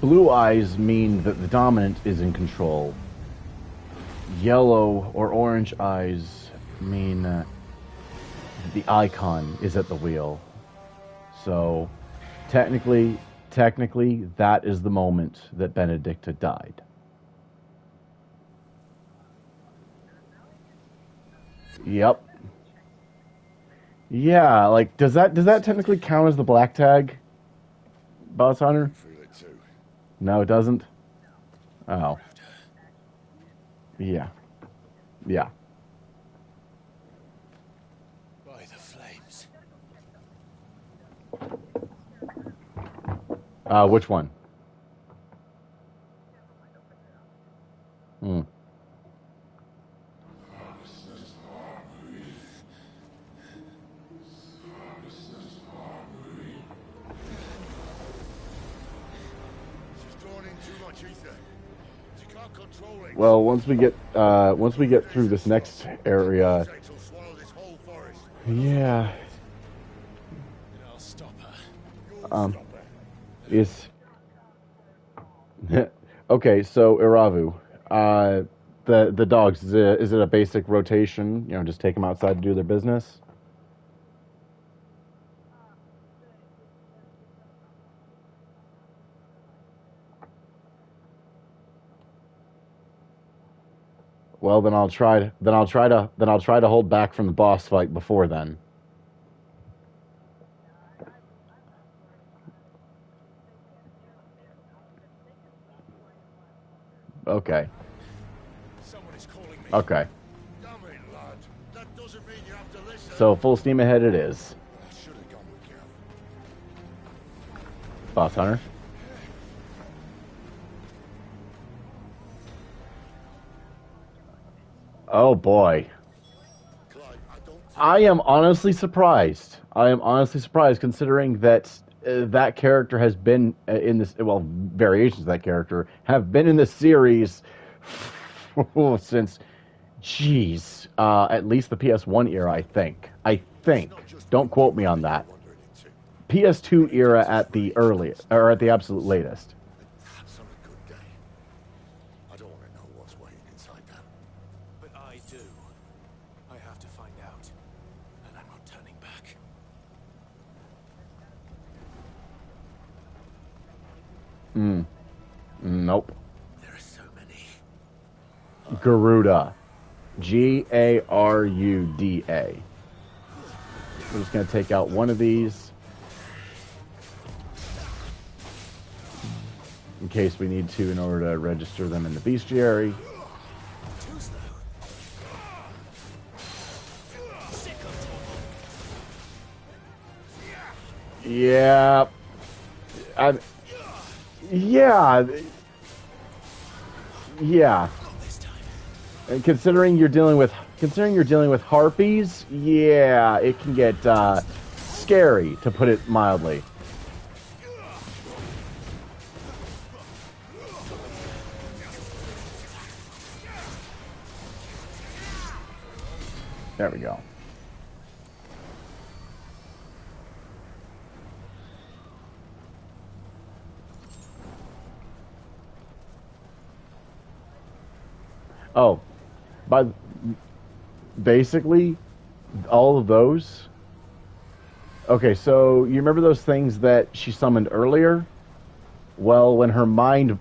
Blue eyes mean that the dominant is in control. Yellow or orange eyes mean that the icon is at the wheel. So, technically, that is the moment that Benedicta died. Yep. Yeah, like does that technically count as the black tag, Boss Hunter? Feel it too. No, it doesn't. Oh. Yeah. Yeah. By the flames. Which one? Hmm. She's drawn in too much ether. She can't control it. Well, once we get through this next area, She'll swallow this whole forest. yeah, And I'll stop her. um, is okay. So Iravu, the dogs, is it a basic rotation? You know, just take them outside to do their business. Well, then I'll try to hold back from the boss fight before then. Okay. Someone is calling me. Okay. Damn it, lad. That doesn't mean you have to listen. So full steam ahead it is. I should have gone with Gav. Boss Hunter. Oh boy. Clive, I am honestly surprised. Considering that that character has been in this, well, variations of that character have been in the series since, geez, at least the PS1 era, I think. Don't quote me on that. PS2 era at the earliest, or at the absolute latest. That's on a good day. I don't want to know what's waiting inside that. But I do. I have to find out. And I'm not turning back. Nope. There are so many. Garuda. Garuda. We're just going to take out one of these. In case we need to in order to register them in the bestiary. Too slow. Sick of Yeah. Yeah. Yeah. And considering you're dealing with harpies, yeah, it can get scary, to put it mildly. There we go. Oh, but basically, all of those. Okay, so you remember those things that she summoned earlier? Well, when her mind,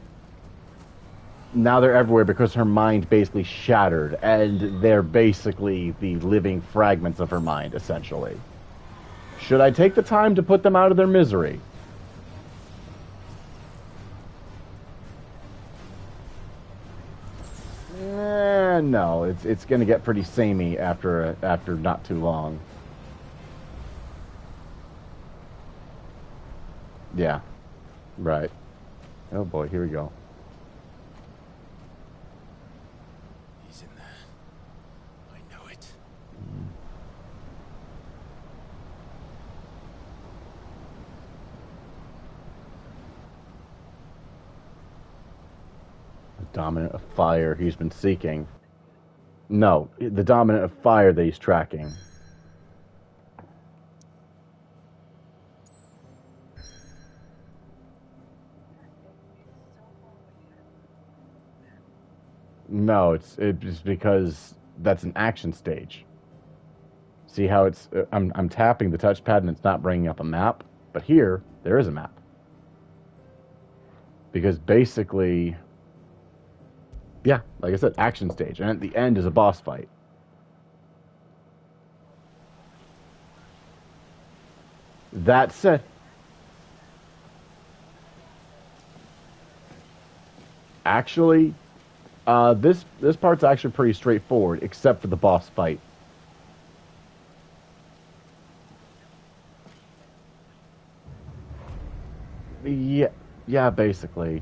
now they're everywhere because her mind basically shattered, and they're basically the living fragments of her mind, essentially. Should I take the time to put them out of their misery? No, it's gonna get pretty samey after not too long. Yeah, right. Oh boy, here we go. He's in there. I know it. The dominant of fire he's been seeking. No, the dominant of fire that he's tracking. No, it's because that's an action stage. See how it's I'm tapping the touchpad and it's not bringing up a map, but here there is a map. Because basically, yeah, like I said, action stage, and at the end is a boss fight. That said, actually, this part's actually pretty straightforward, except for the boss fight. Yeah, basically.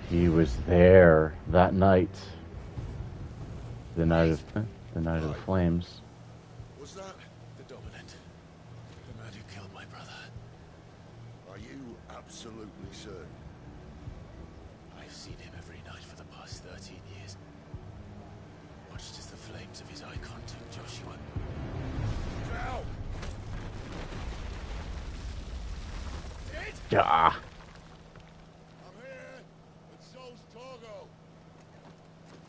He was there that night. The night of the flames. Was that? The Dominant. The man who killed my brother. Are you absolutely certain? I've seen him every night for the past 13 years. Watched as the flames of his icon took Joshua. Ow! Yeah. I'm here, and so's Torgo.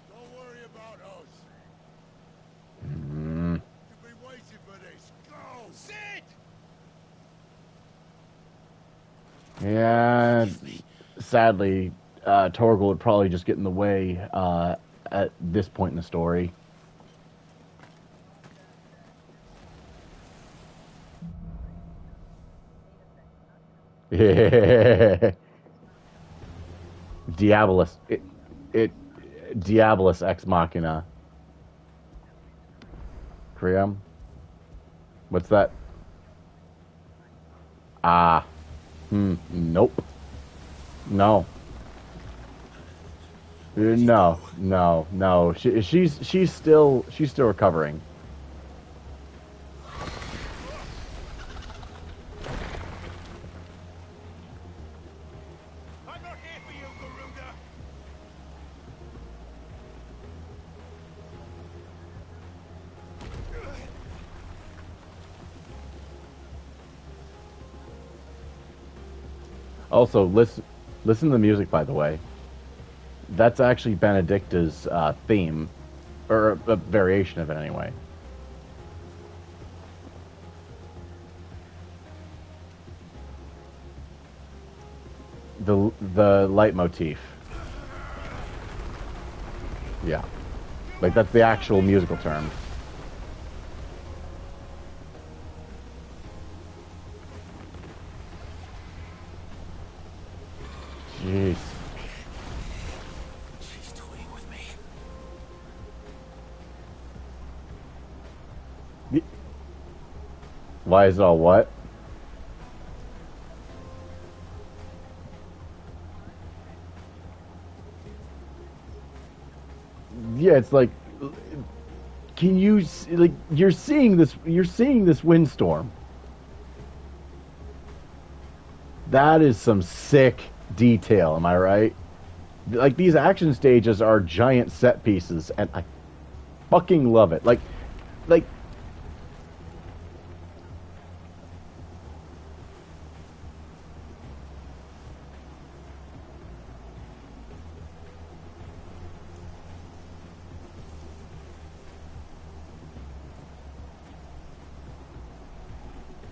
Don't worry about us. You've been waiting for this. Go! Sid! Yeah. Sadly, Torgal would probably just get in the way at this point in the story. Diabolus. Diabolus ex machina. Kriam? What's that? Ah. Nope. No. No. She's still recovering. I'm not here for you, Garuda! Also, listen to the music, by the way. That's actually Benedicta's theme, or a variation of it, anyway. The leitmotif. Yeah, like that's the actual musical term. Jeez. She's toying with me. Why is it all what? Yeah, it's like, can you like you're seeing this windstorm? That is some sick detail, am I right? Like, these action stages are giant set pieces, and I fucking love it. Like,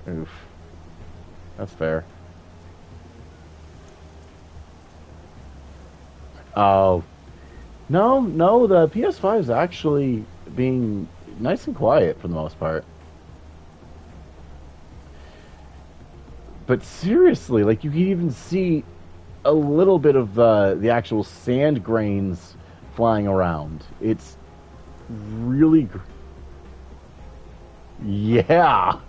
oof. That's fair. Oh. No, the PS5 is actually being nice and quiet for the most part. But seriously, like, you can even see a little bit of the actual sand grains flying around. It's really... Yeah!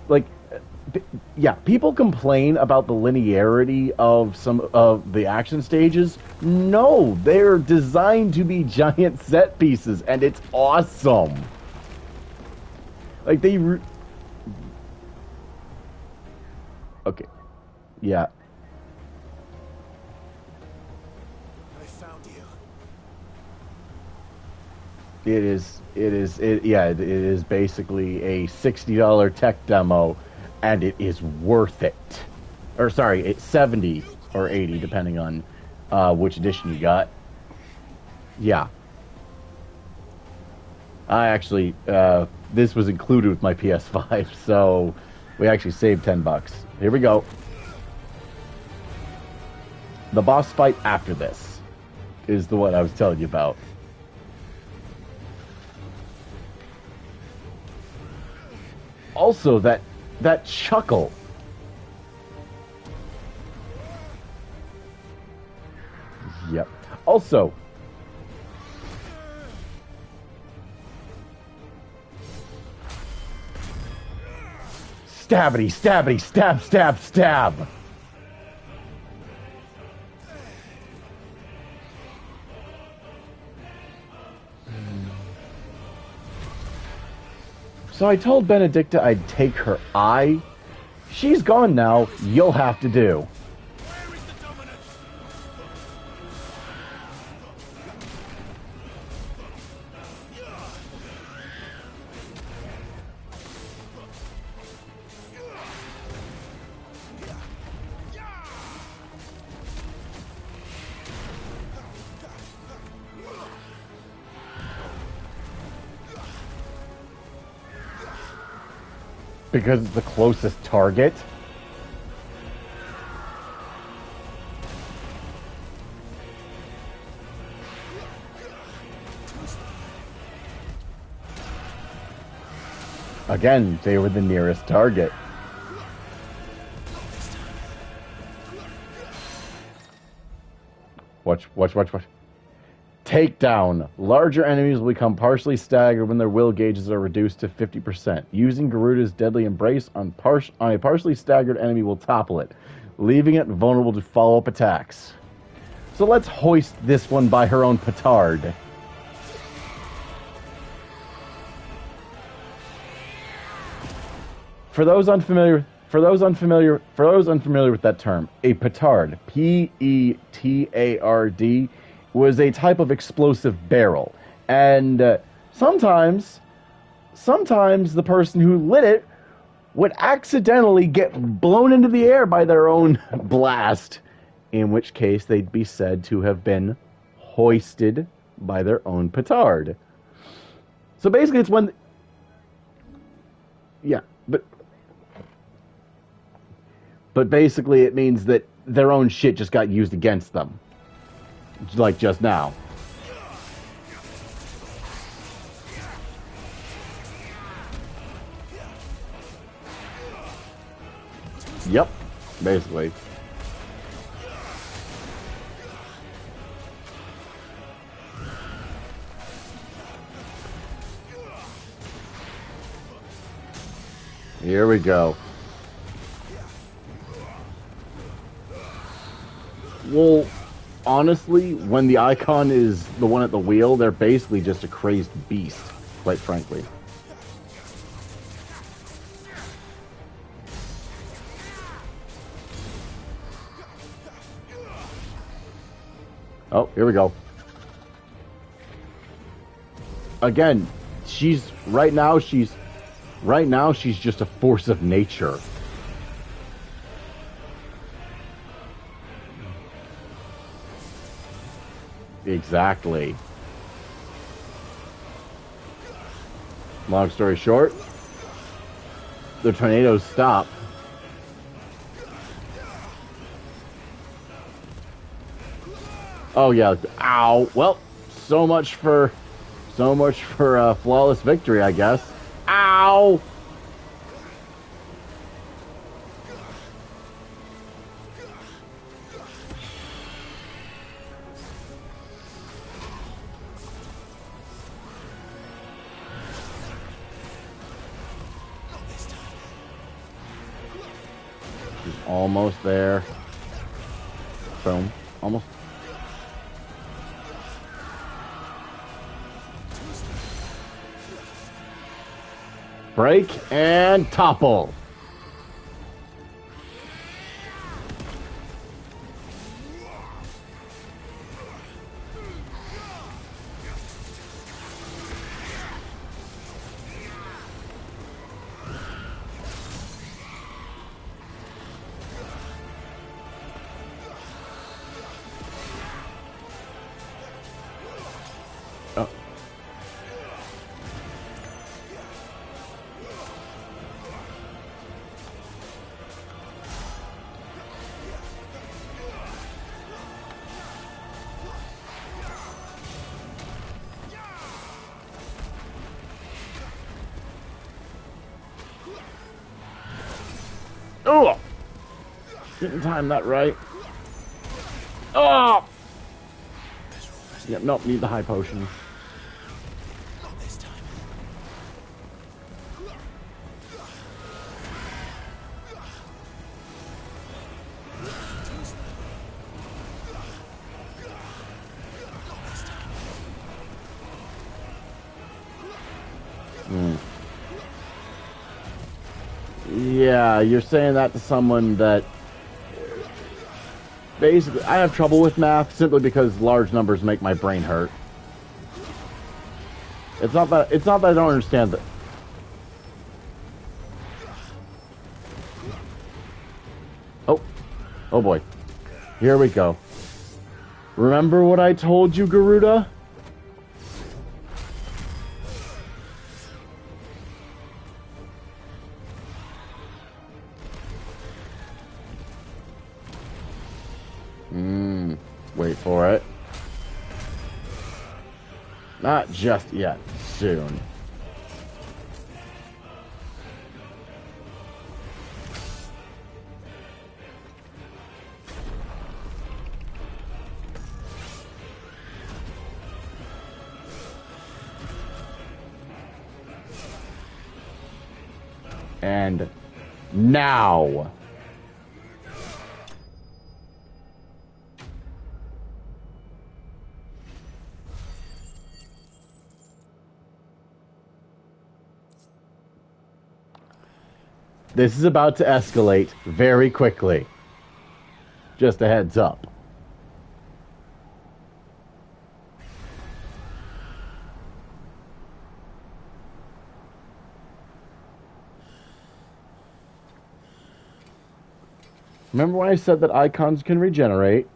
Like, yeah, people complain about the linearity of some of the action stages. No, they're designed to be giant set pieces, and it's awesome. Like, they... Okay. Yeah. I found you. It is basically a $60 tech demo, and it is worth it. Or sorry, it's 70 or 80, depending on which edition you got. Yeah. I actually, this was included with my PS5, so we actually saved $10. Here we go. The boss fight after this is the one I was telling you about. Also, that chuckle. Yep. Also, stabbity, stabbity, stab, stab, stab. So I told Benedicta I'd take her eye. She's gone now. You'll have to do. Where is the dominant? Because it's the closest target. Again, they were the nearest target. Watch. Takedown. Larger enemies will become partially staggered when their will gauges are reduced to 50%. Using Garuda's Deadly Embrace on a partially staggered enemy will topple it, leaving it vulnerable to follow-up attacks. So let's hoist this one by her own petard. For those unfamiliar with that term, a petard, P-E-T-A-R-D, was a type of explosive barrel, and sometimes the person who lit it would accidentally get blown into the air by their own blast, in which case they'd be said to have been hoisted by their own petard. So basically it's when... Yeah, but basically it means that their own shit just got used against them. Like just now. Yep, basically. Here we go. Well, honestly, when the icon is the one at the wheel, they're basically just a crazed beast, quite frankly. Oh, here we go. Again, right now she's just a force of nature. Exactly. Long story short, the tornadoes stop. Oh yeah, ow. Well, so much for flawless victory, I guess. Ow! Almost there. Boom. Almost. Break and topple. Oh. Oh! Didn't time that right. Oh! Yep, nope, need the high potion. Not this time. Yeah, you're saying that to someone that basically, I have trouble with math simply because large numbers make my brain hurt. It's not that I don't understand that. Oh boy. Here we go. Remember what I told you, Garuda? Wait for it. Not just yet. Soon. And now. This is about to escalate very quickly. Just a heads up. Remember when I said that icons can regenerate?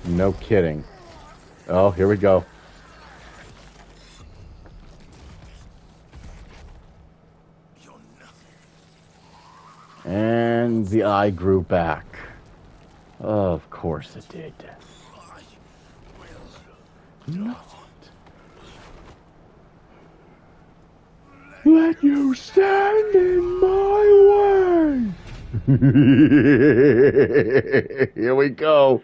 No kidding. Oh, here we go. And the eye grew back. Of course it did. Not let you stand in my way. Here we go.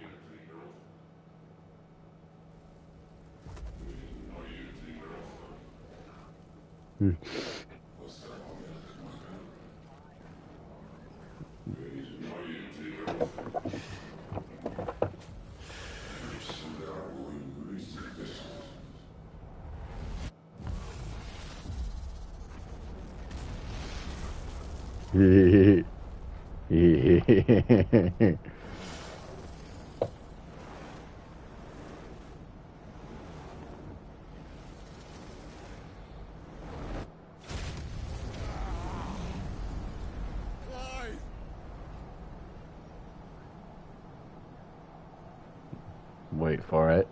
Wait for it.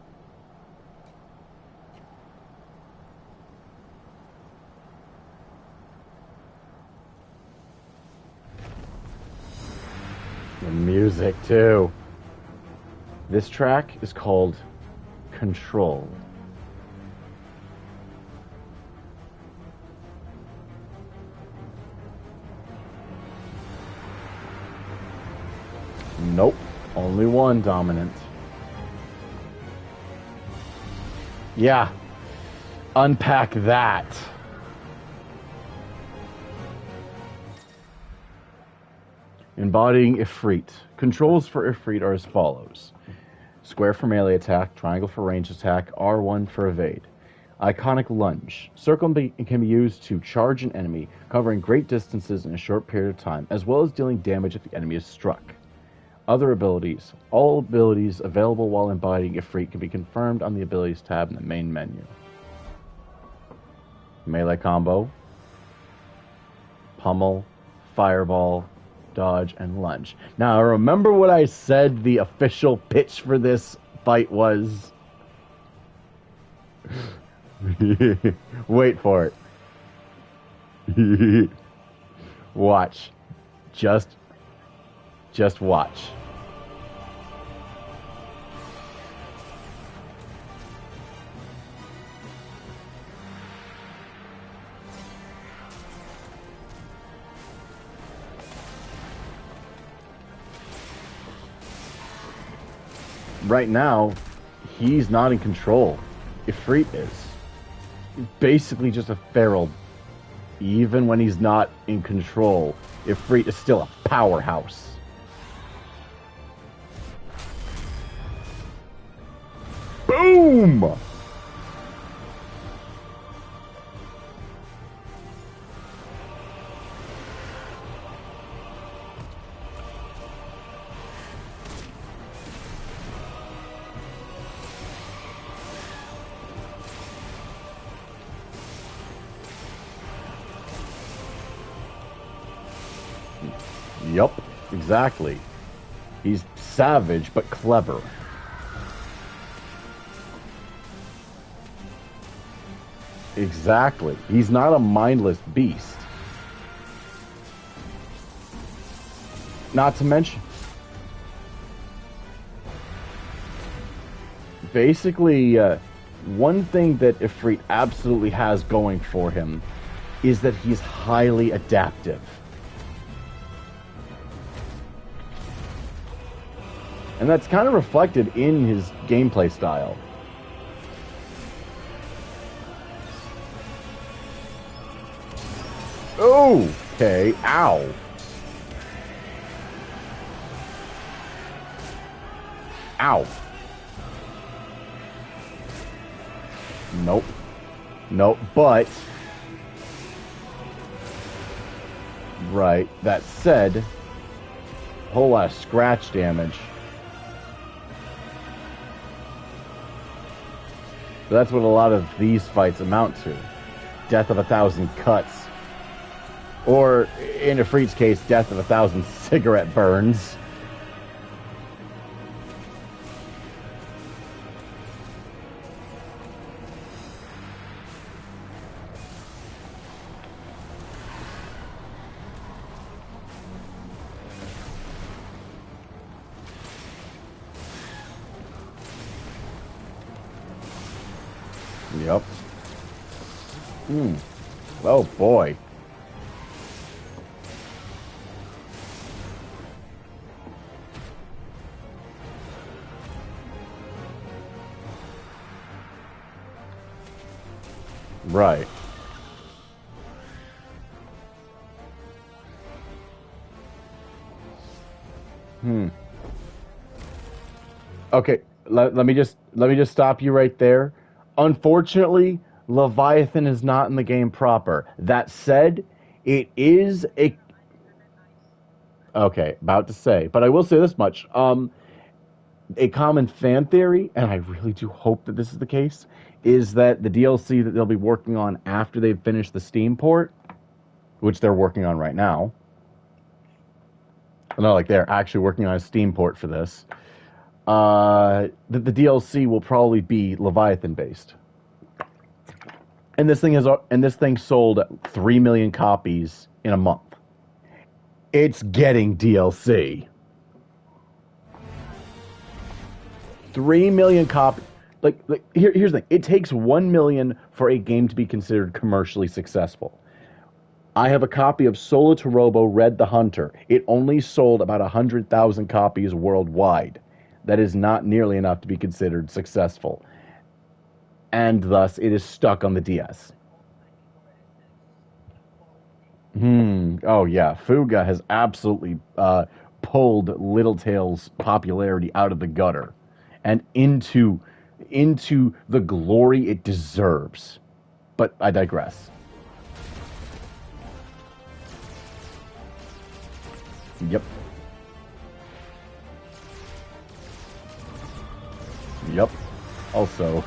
The music, too. This track is called Control. Nope. Only one dominant. Yeah. Unpack that. Embodying Ifrit. Controls for Ifrit are as follows. Square for melee attack, triangle for range attack, R1 for evade. Iconic Lunge. Circle can be used to charge an enemy, covering great distances in a short period of time, as well as dealing damage if the enemy is struck. Other abilities. All abilities available while embodying Ifrit can be confirmed on the Abilities tab in the main menu. Melee combo. Pummel, Fireball, Dodge, and Lunge. Now, remember what I said the official pitch for this fight was? Wait for it. Watch. Just watch. Right now, he's not in control. Ifrit is. He's basically just a feral. Even when he's not in control, Ifrit is still a powerhouse. Boom! Yup, exactly. He's savage, but clever. Exactly. He's not a mindless beast. Not to mention... Basically, one thing that Ifrit absolutely has going for him is that he's highly adaptive. And that's kind of reflected in his gameplay style. Okay, ow. Ow. Nope. Nope, but... Right, that said, a whole lot of scratch damage. But that's what a lot of these fights amount to. Death of 1,000 cuts. Or, in Ifrit's case, death of 1,000 cigarette burns. Yep. Oh boy. Right. Okay, let me just stop you right there. Unfortunately, Leviathan is not in the game proper. That said, it is a... Okay, about to say. But I will say this much. A common fan theory, and I really do hope that this is the case, is that the DLC that they'll be working on after they've finished the Steam port, which they're working on right now. No, like they're actually working on a Steam port for this. The DLC will probably be Leviathan based. And this thing sold 3 million copies in a month. It's getting DLC. 3 million copies. Here's the thing. It takes 1 million for a game to be considered commercially successful. I have a copy of Solo to Robo Red the Hunter. It only sold about 100,000 copies worldwide. That is not nearly enough to be considered successful. and thus it is stuck on the DS. Oh yeah, Fuga has absolutely pulled Littletail's popularity out of the gutter and into the glory it deserves. But I digress. Yep. Yep. Also,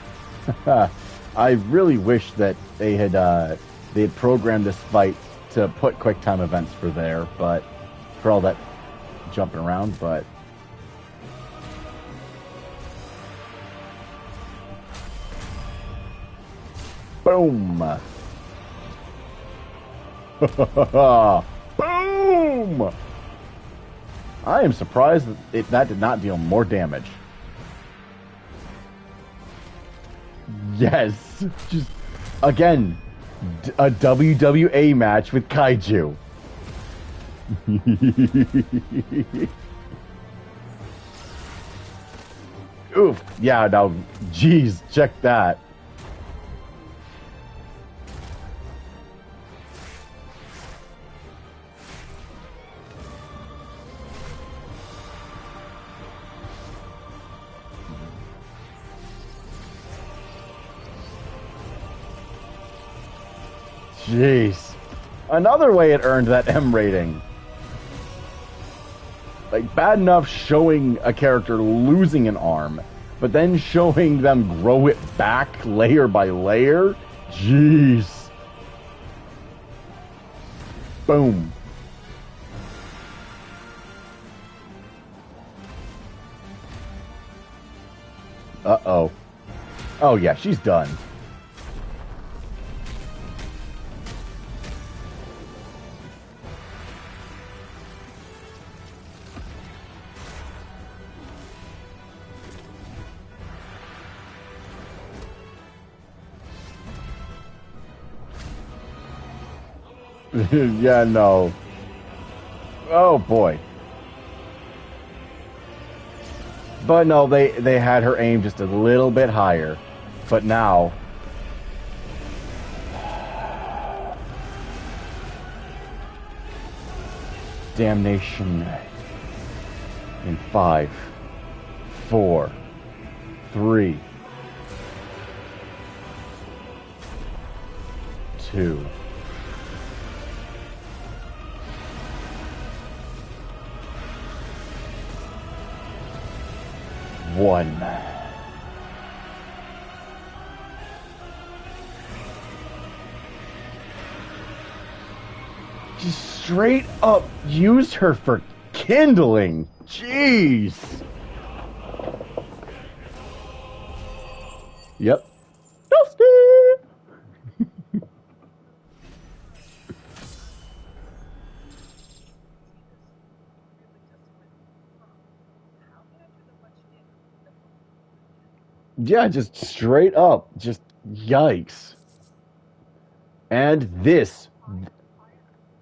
I really wish that they had programmed this fight to put QuickTime events for there, but for all that jumping around, but boom. Boom! I am surprised that did not deal more damage. Yes, just again, a WWA match with Kaiju. Oof, yeah, now, geez, check that. Jeez. Another way it earned that M rating. Like, bad enough showing a character losing an arm, but then showing them grow it back layer by layer? Jeez. Boom. Uh-oh. Oh, yeah, she's done. Yeah, no. Oh, boy. But no, they had her aim just a little bit higher. But now... Damnation. In 5, 4, 3, 2... 1. Just straight up use her for kindling. Jeez. Yep. Dusty. Yeah, just straight up. Just yikes. And this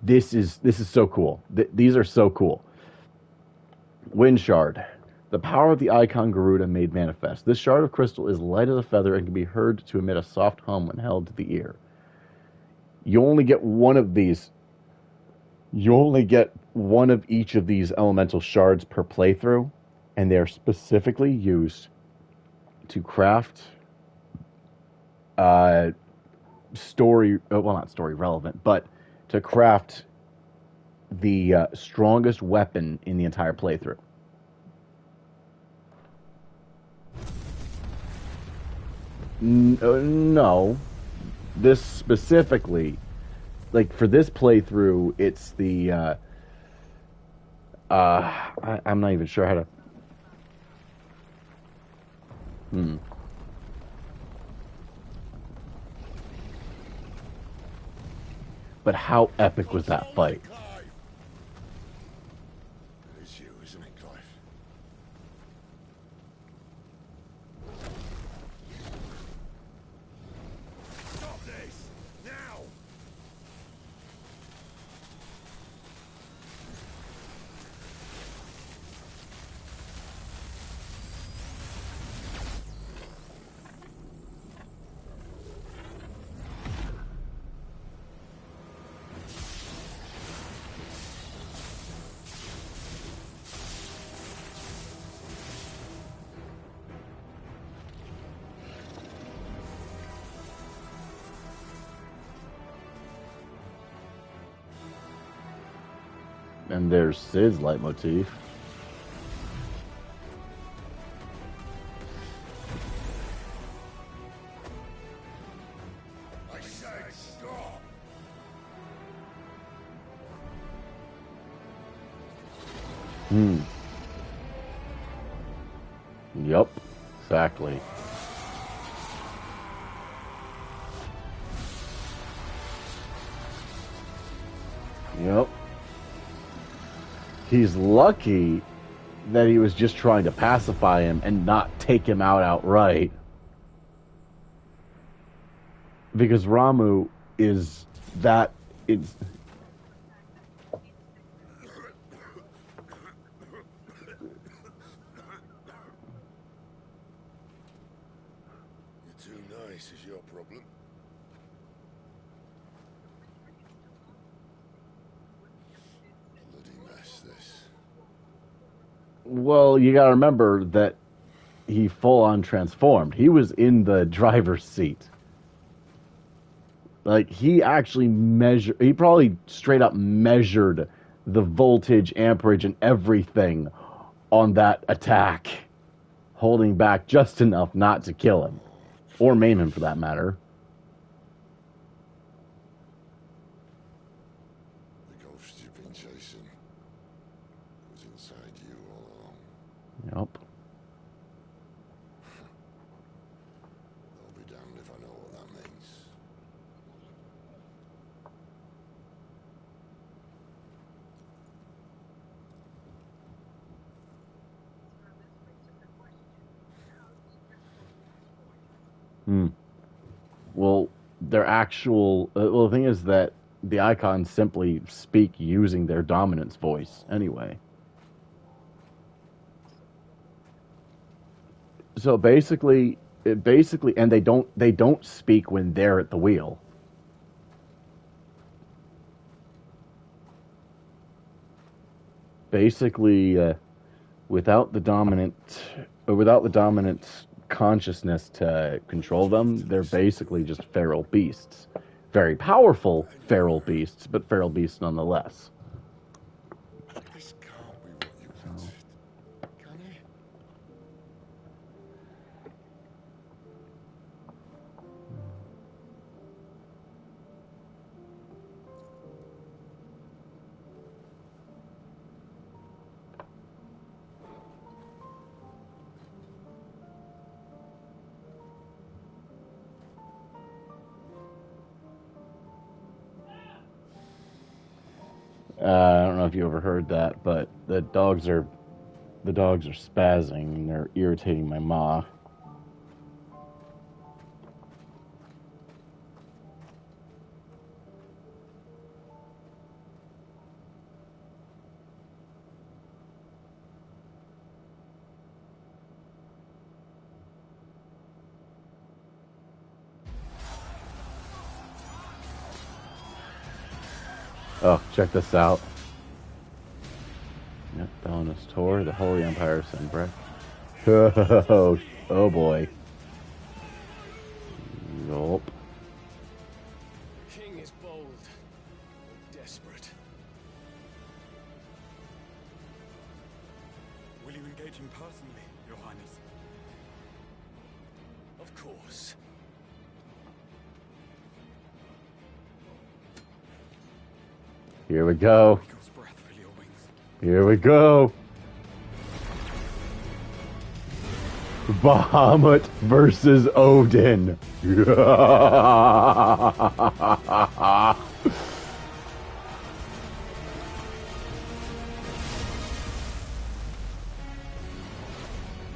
is so cool. These are so cool. Wind Shard. The power of the icon Garuda made manifest. This shard of crystal is light as a feather and can be heard to emit a soft hum when held to the ear. You only get one of these. You only get one of each of these elemental shards per playthrough, and they're specifically used to craft story, well, not story relevant, but to craft the strongest weapon in the entire playthrough. No. This specifically, like for this playthrough, it's the, I'm not even sure how to, But how epic was that fight? It's you, isn't it, Clive? Stop this! Now! And there's Sid's leitmotif. I said stop! Yup, exactly. Yep. He's lucky that he was just trying to pacify him and not take him out outright. Because Ramu is that... It's, You're too nice is your problem. Bloody mess, this. well, you gotta remember that he full-on transformed. He was in the driver's seat. Like, he actually measured... He probably straight up measured the voltage, amperage, and everything on that attack, holding back just enough not to kill him. Or maim him, for that matter. The ghost you've been chasing was inside you all along. Yep. I'll be damned if I know what that means. Well, their actual... well, the thing is that the icons simply speak using their dominance voice anyway. So basically, and they don't speak when they're at the wheel. Basically, without the dominant consciousness to control them, they're basically just feral beasts. Very powerful feral beasts, but feral beasts nonetheless. This can't be what you wanted, can it? I don't know if you overheard that, but the dogs are spazzing and they're irritating my ma. Oh, check this out. Yep, Belinus Tor, the Holy Empire of Sinbreck. Oh boy. Nope. The king is bold, desperate. Will you engage him personally, Your Highness? Of course. Here we go. Eagle's breath fill your wings. Here we go. Bahamut versus Odin.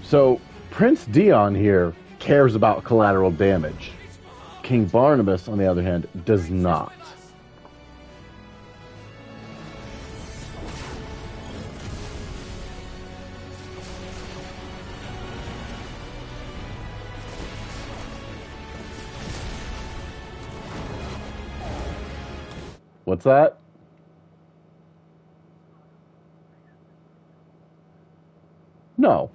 So, Prince Dion here cares about collateral damage. King Barnabas, on the other hand, does not. What's that? No.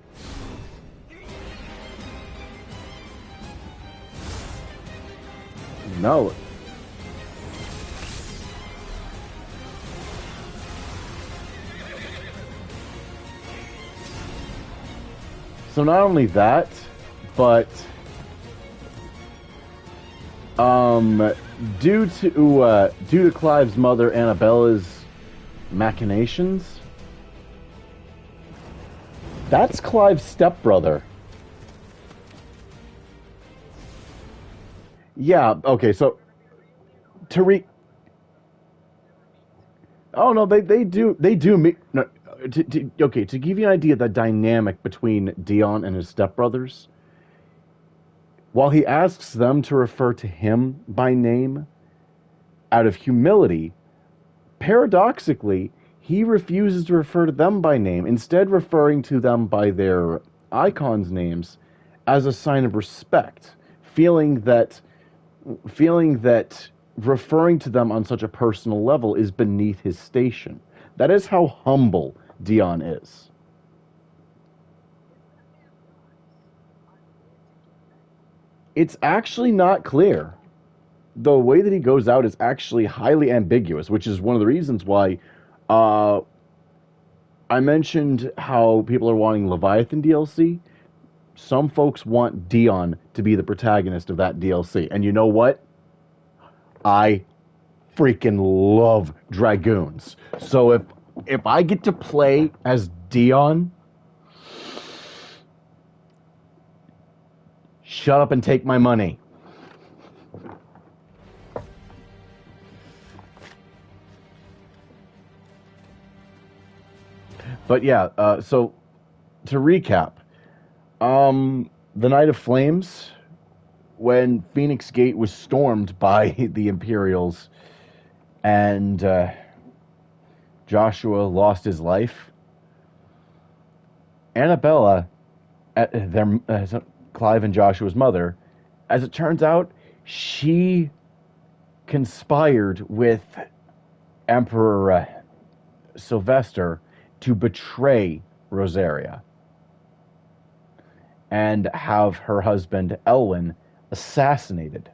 No. So not only that, but due to Clive's mother Annabella's machinations, that's Clive's stepbrother. Yeah. Okay. So Tariq. Oh no, they do meet. No, okay, to give you an idea of the dynamic between Dion and his stepbrothers, while he asks them to refer to him by name out of humility, paradoxically, he refuses to refer to them by name, instead referring to them by their icons' names as a sign of respect, feeling that referring to them on such a personal level is beneath his station. That is how humble Dion is. It's actually not clear. The way that he goes out is actually highly ambiguous, which is one of the reasons why I mentioned how people are wanting Leviathan DLC. Some folks want Dion to be the protagonist of that DLC. And you know what? I freaking love Dragoons. So if I get to play as Dion, shut up and take my money. But yeah, so to recap, the Night of Flames, when Phoenix Gate was stormed by the Imperials and Joshua lost his life, Annabella, Clive and Joshua's mother, as it turns out, she conspired with Emperor Sylvester to betray Rosaria and have her husband Elwyn assassinated.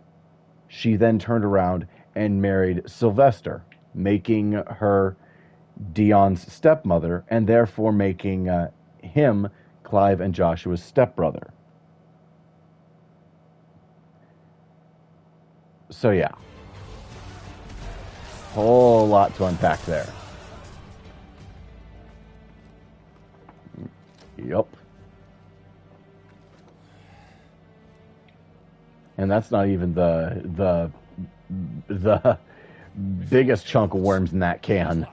She then turned around and married Sylvester, making her Dion's stepmother and therefore making him Clive and Joshua's stepbrother. So yeah, whole lot to unpack there. Yup. And that's not even the biggest chunk of worms in that can.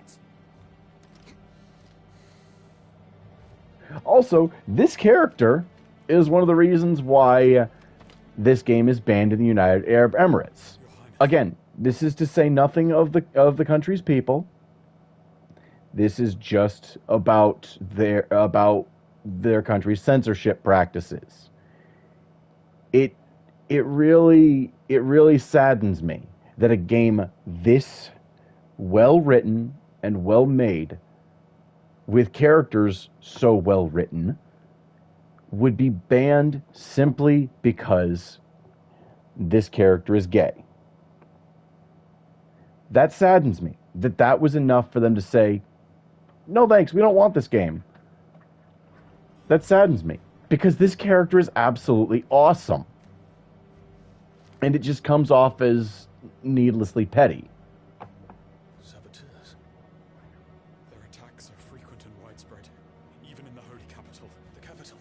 Also, this character is one of the reasons why this game is banned in the United Arab Emirates. Again, this is to say nothing of the country's people. This is just about their country's censorship practices. It really saddens me that a game this well written and well made, with characters so well written, would be banned simply because this character is gay. That saddens me. That was enough for them to say, no thanks, we don't want this game. That saddens me, because this character is absolutely awesome. And it just comes off as needlessly petty. Saboteurs. Their attacks are frequent and widespread, even in the holy capital. The capital?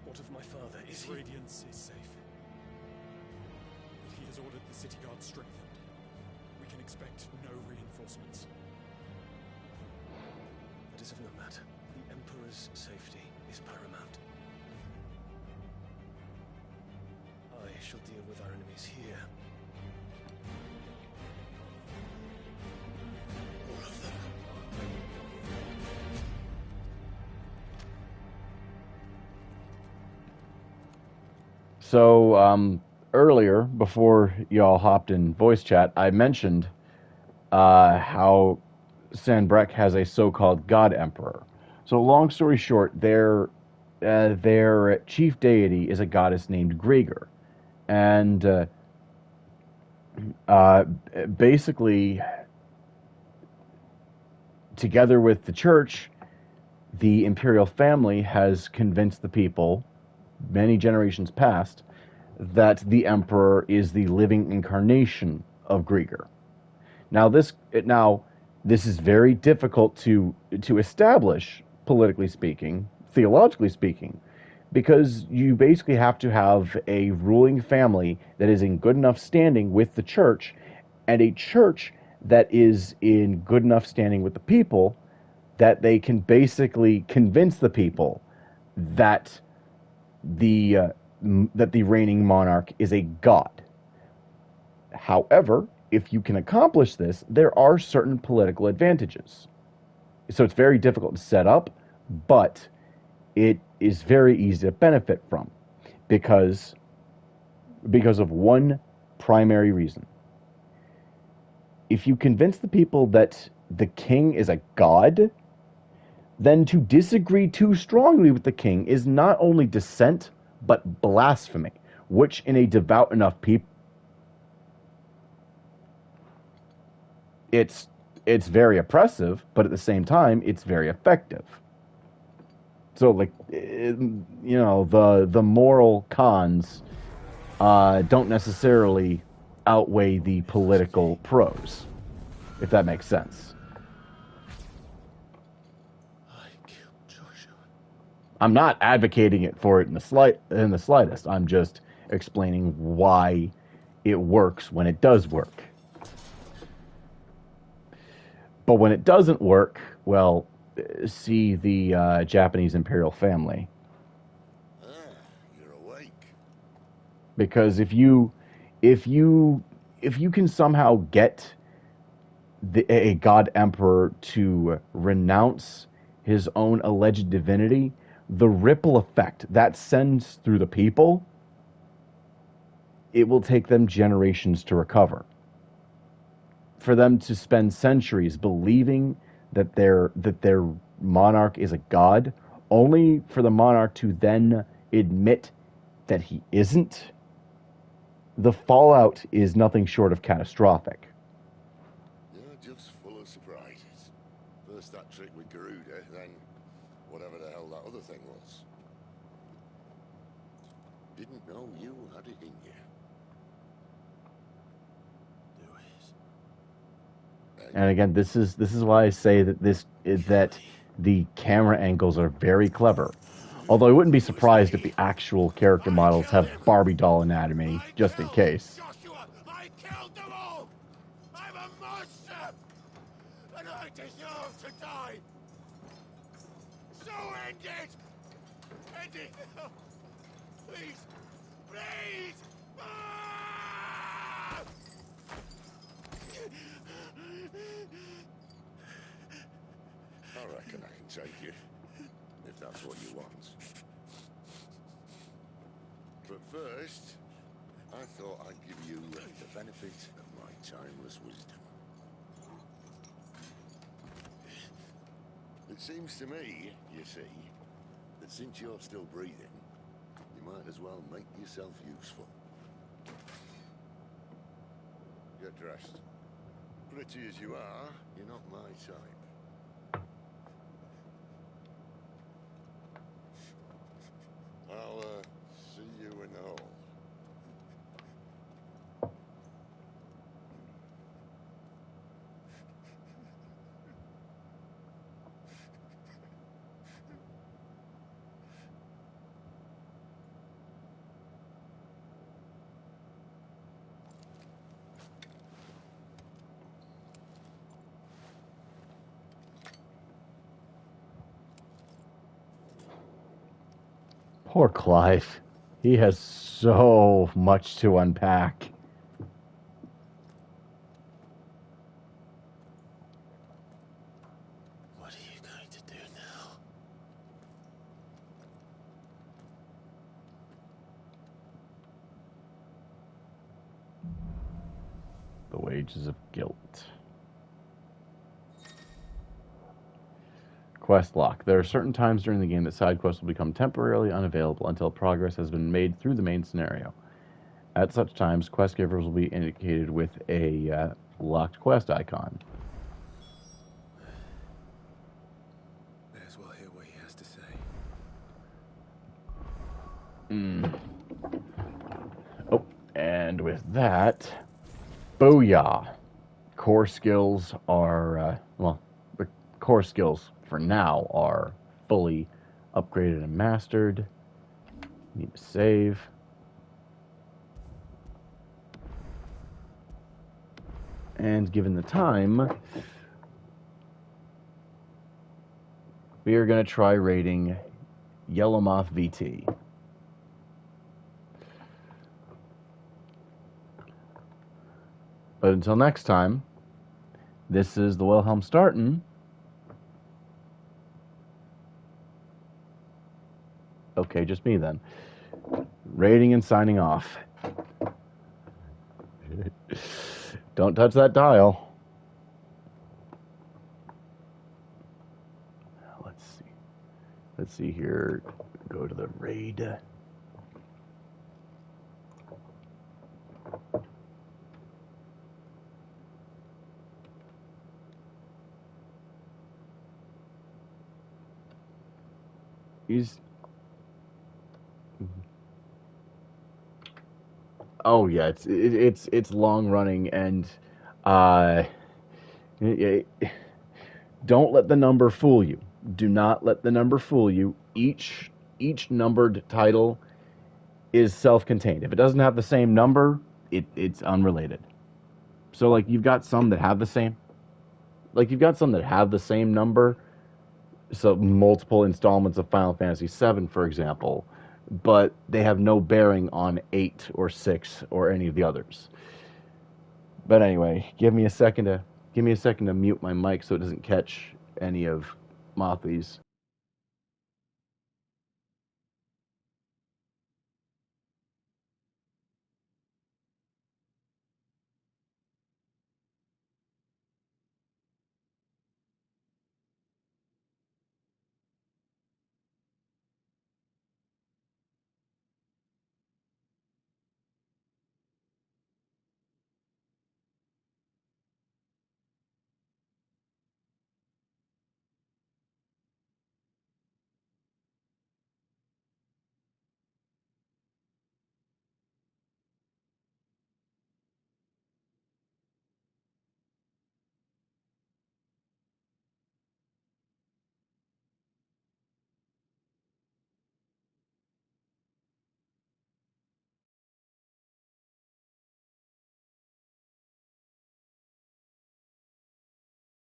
What of my father? Is he? Radiance is safe. But he has ordered the city guard strengthened. We can expect no reinforcements. That is of no matter. The Emperor's safety is paramount. I shall deal with our enemies here. All of them. So, earlier, before y'all hopped in voice chat, I mentioned how Sanbreque has a so-called God Emperor. So, long story short, their chief deity is a goddess named Grieger. And basically, together with the church, the imperial family has convinced the people, many generations past, that the emperor is the living incarnation of Grieger. Now this is very difficult to establish, politically speaking, theologically speaking, because you basically have to have a ruling family that is in good enough standing with the church, and a church that is in good enough standing with the people that they can basically convince the people that the reigning monarch is a god. However, if you can accomplish this, there are certain political advantages. So it's very difficult to set up, but it is very easy to benefit from because of one primary reason. If you convince the people that the king is a god, then to disagree too strongly with the king is not only dissent, but blasphemy, which in a devout enough people, it's very oppressive, but at the same time, it's very effective. So, like, the moral cons don't necessarily outweigh the political pros, if that makes sense. I'm not advocating it for it in the slightest. I'm just explaining why it works when it does work. But when it doesn't work, well, see the Japanese imperial family. Ah, you're awake. Because if you can somehow get a god emperor to renounce his own alleged divinity, the ripple effect that sends through the people, it will take them generations to recover. For them to spend centuries believing that their monarch is a god, only for the monarch to then admit that he isn't, the fallout is nothing short of catastrophic. You're just full of surprises. First that trick with Garuda, then whatever the hell that other thing was. Didn't know you had it in you. And again, this is why I say that the camera angles are very clever. Although I wouldn't be surprised if the actual character models have Barbie doll anatomy, just in case. Joshua, I killed them all! I'm a monster! And I deserve to die! So end it! End it now! Please! Please! Ah! I reckon I can take you, if that's what you want. But first, I thought I'd give you the benefit of my timeless wisdom. It seems to me, you see, that since you're still breathing, you might as well make yourself useful. Get dressed. Pretty as you are, you're not my type. I'll, see you in the hall. Poor Clive. He has so much to unpack. What are you going to do now? The wages of guilt. Quest lock. There are certain times during the game that side quests will become temporarily unavailable until progress has been made through the main scenario. At such times, quest givers will be indicated with a locked quest icon. May as well hear where you Oh, and with that, booyah. Core skills are, well, the core skills for now are fully upgraded and mastered. Need to save. And given the time, we are going to try raiding Yellowmoth VT. But until next time, this is the Wilhelm Startin. Okay, just me then. Raiding and signing off. Don't touch that dial. Let's see here. Go to the raid. Oh yeah, it's long running, and don't let the number fool you. Do not let the number fool you. Each numbered title is self-contained. If it doesn't have the same number, it's unrelated. So like you've got some that have the same number. So multiple installments of Final Fantasy VII, for example, but they have no bearing on 8 or 6 or any of the others. But anyway, give me a second to mute my mic so it doesn't catch any of Mothy's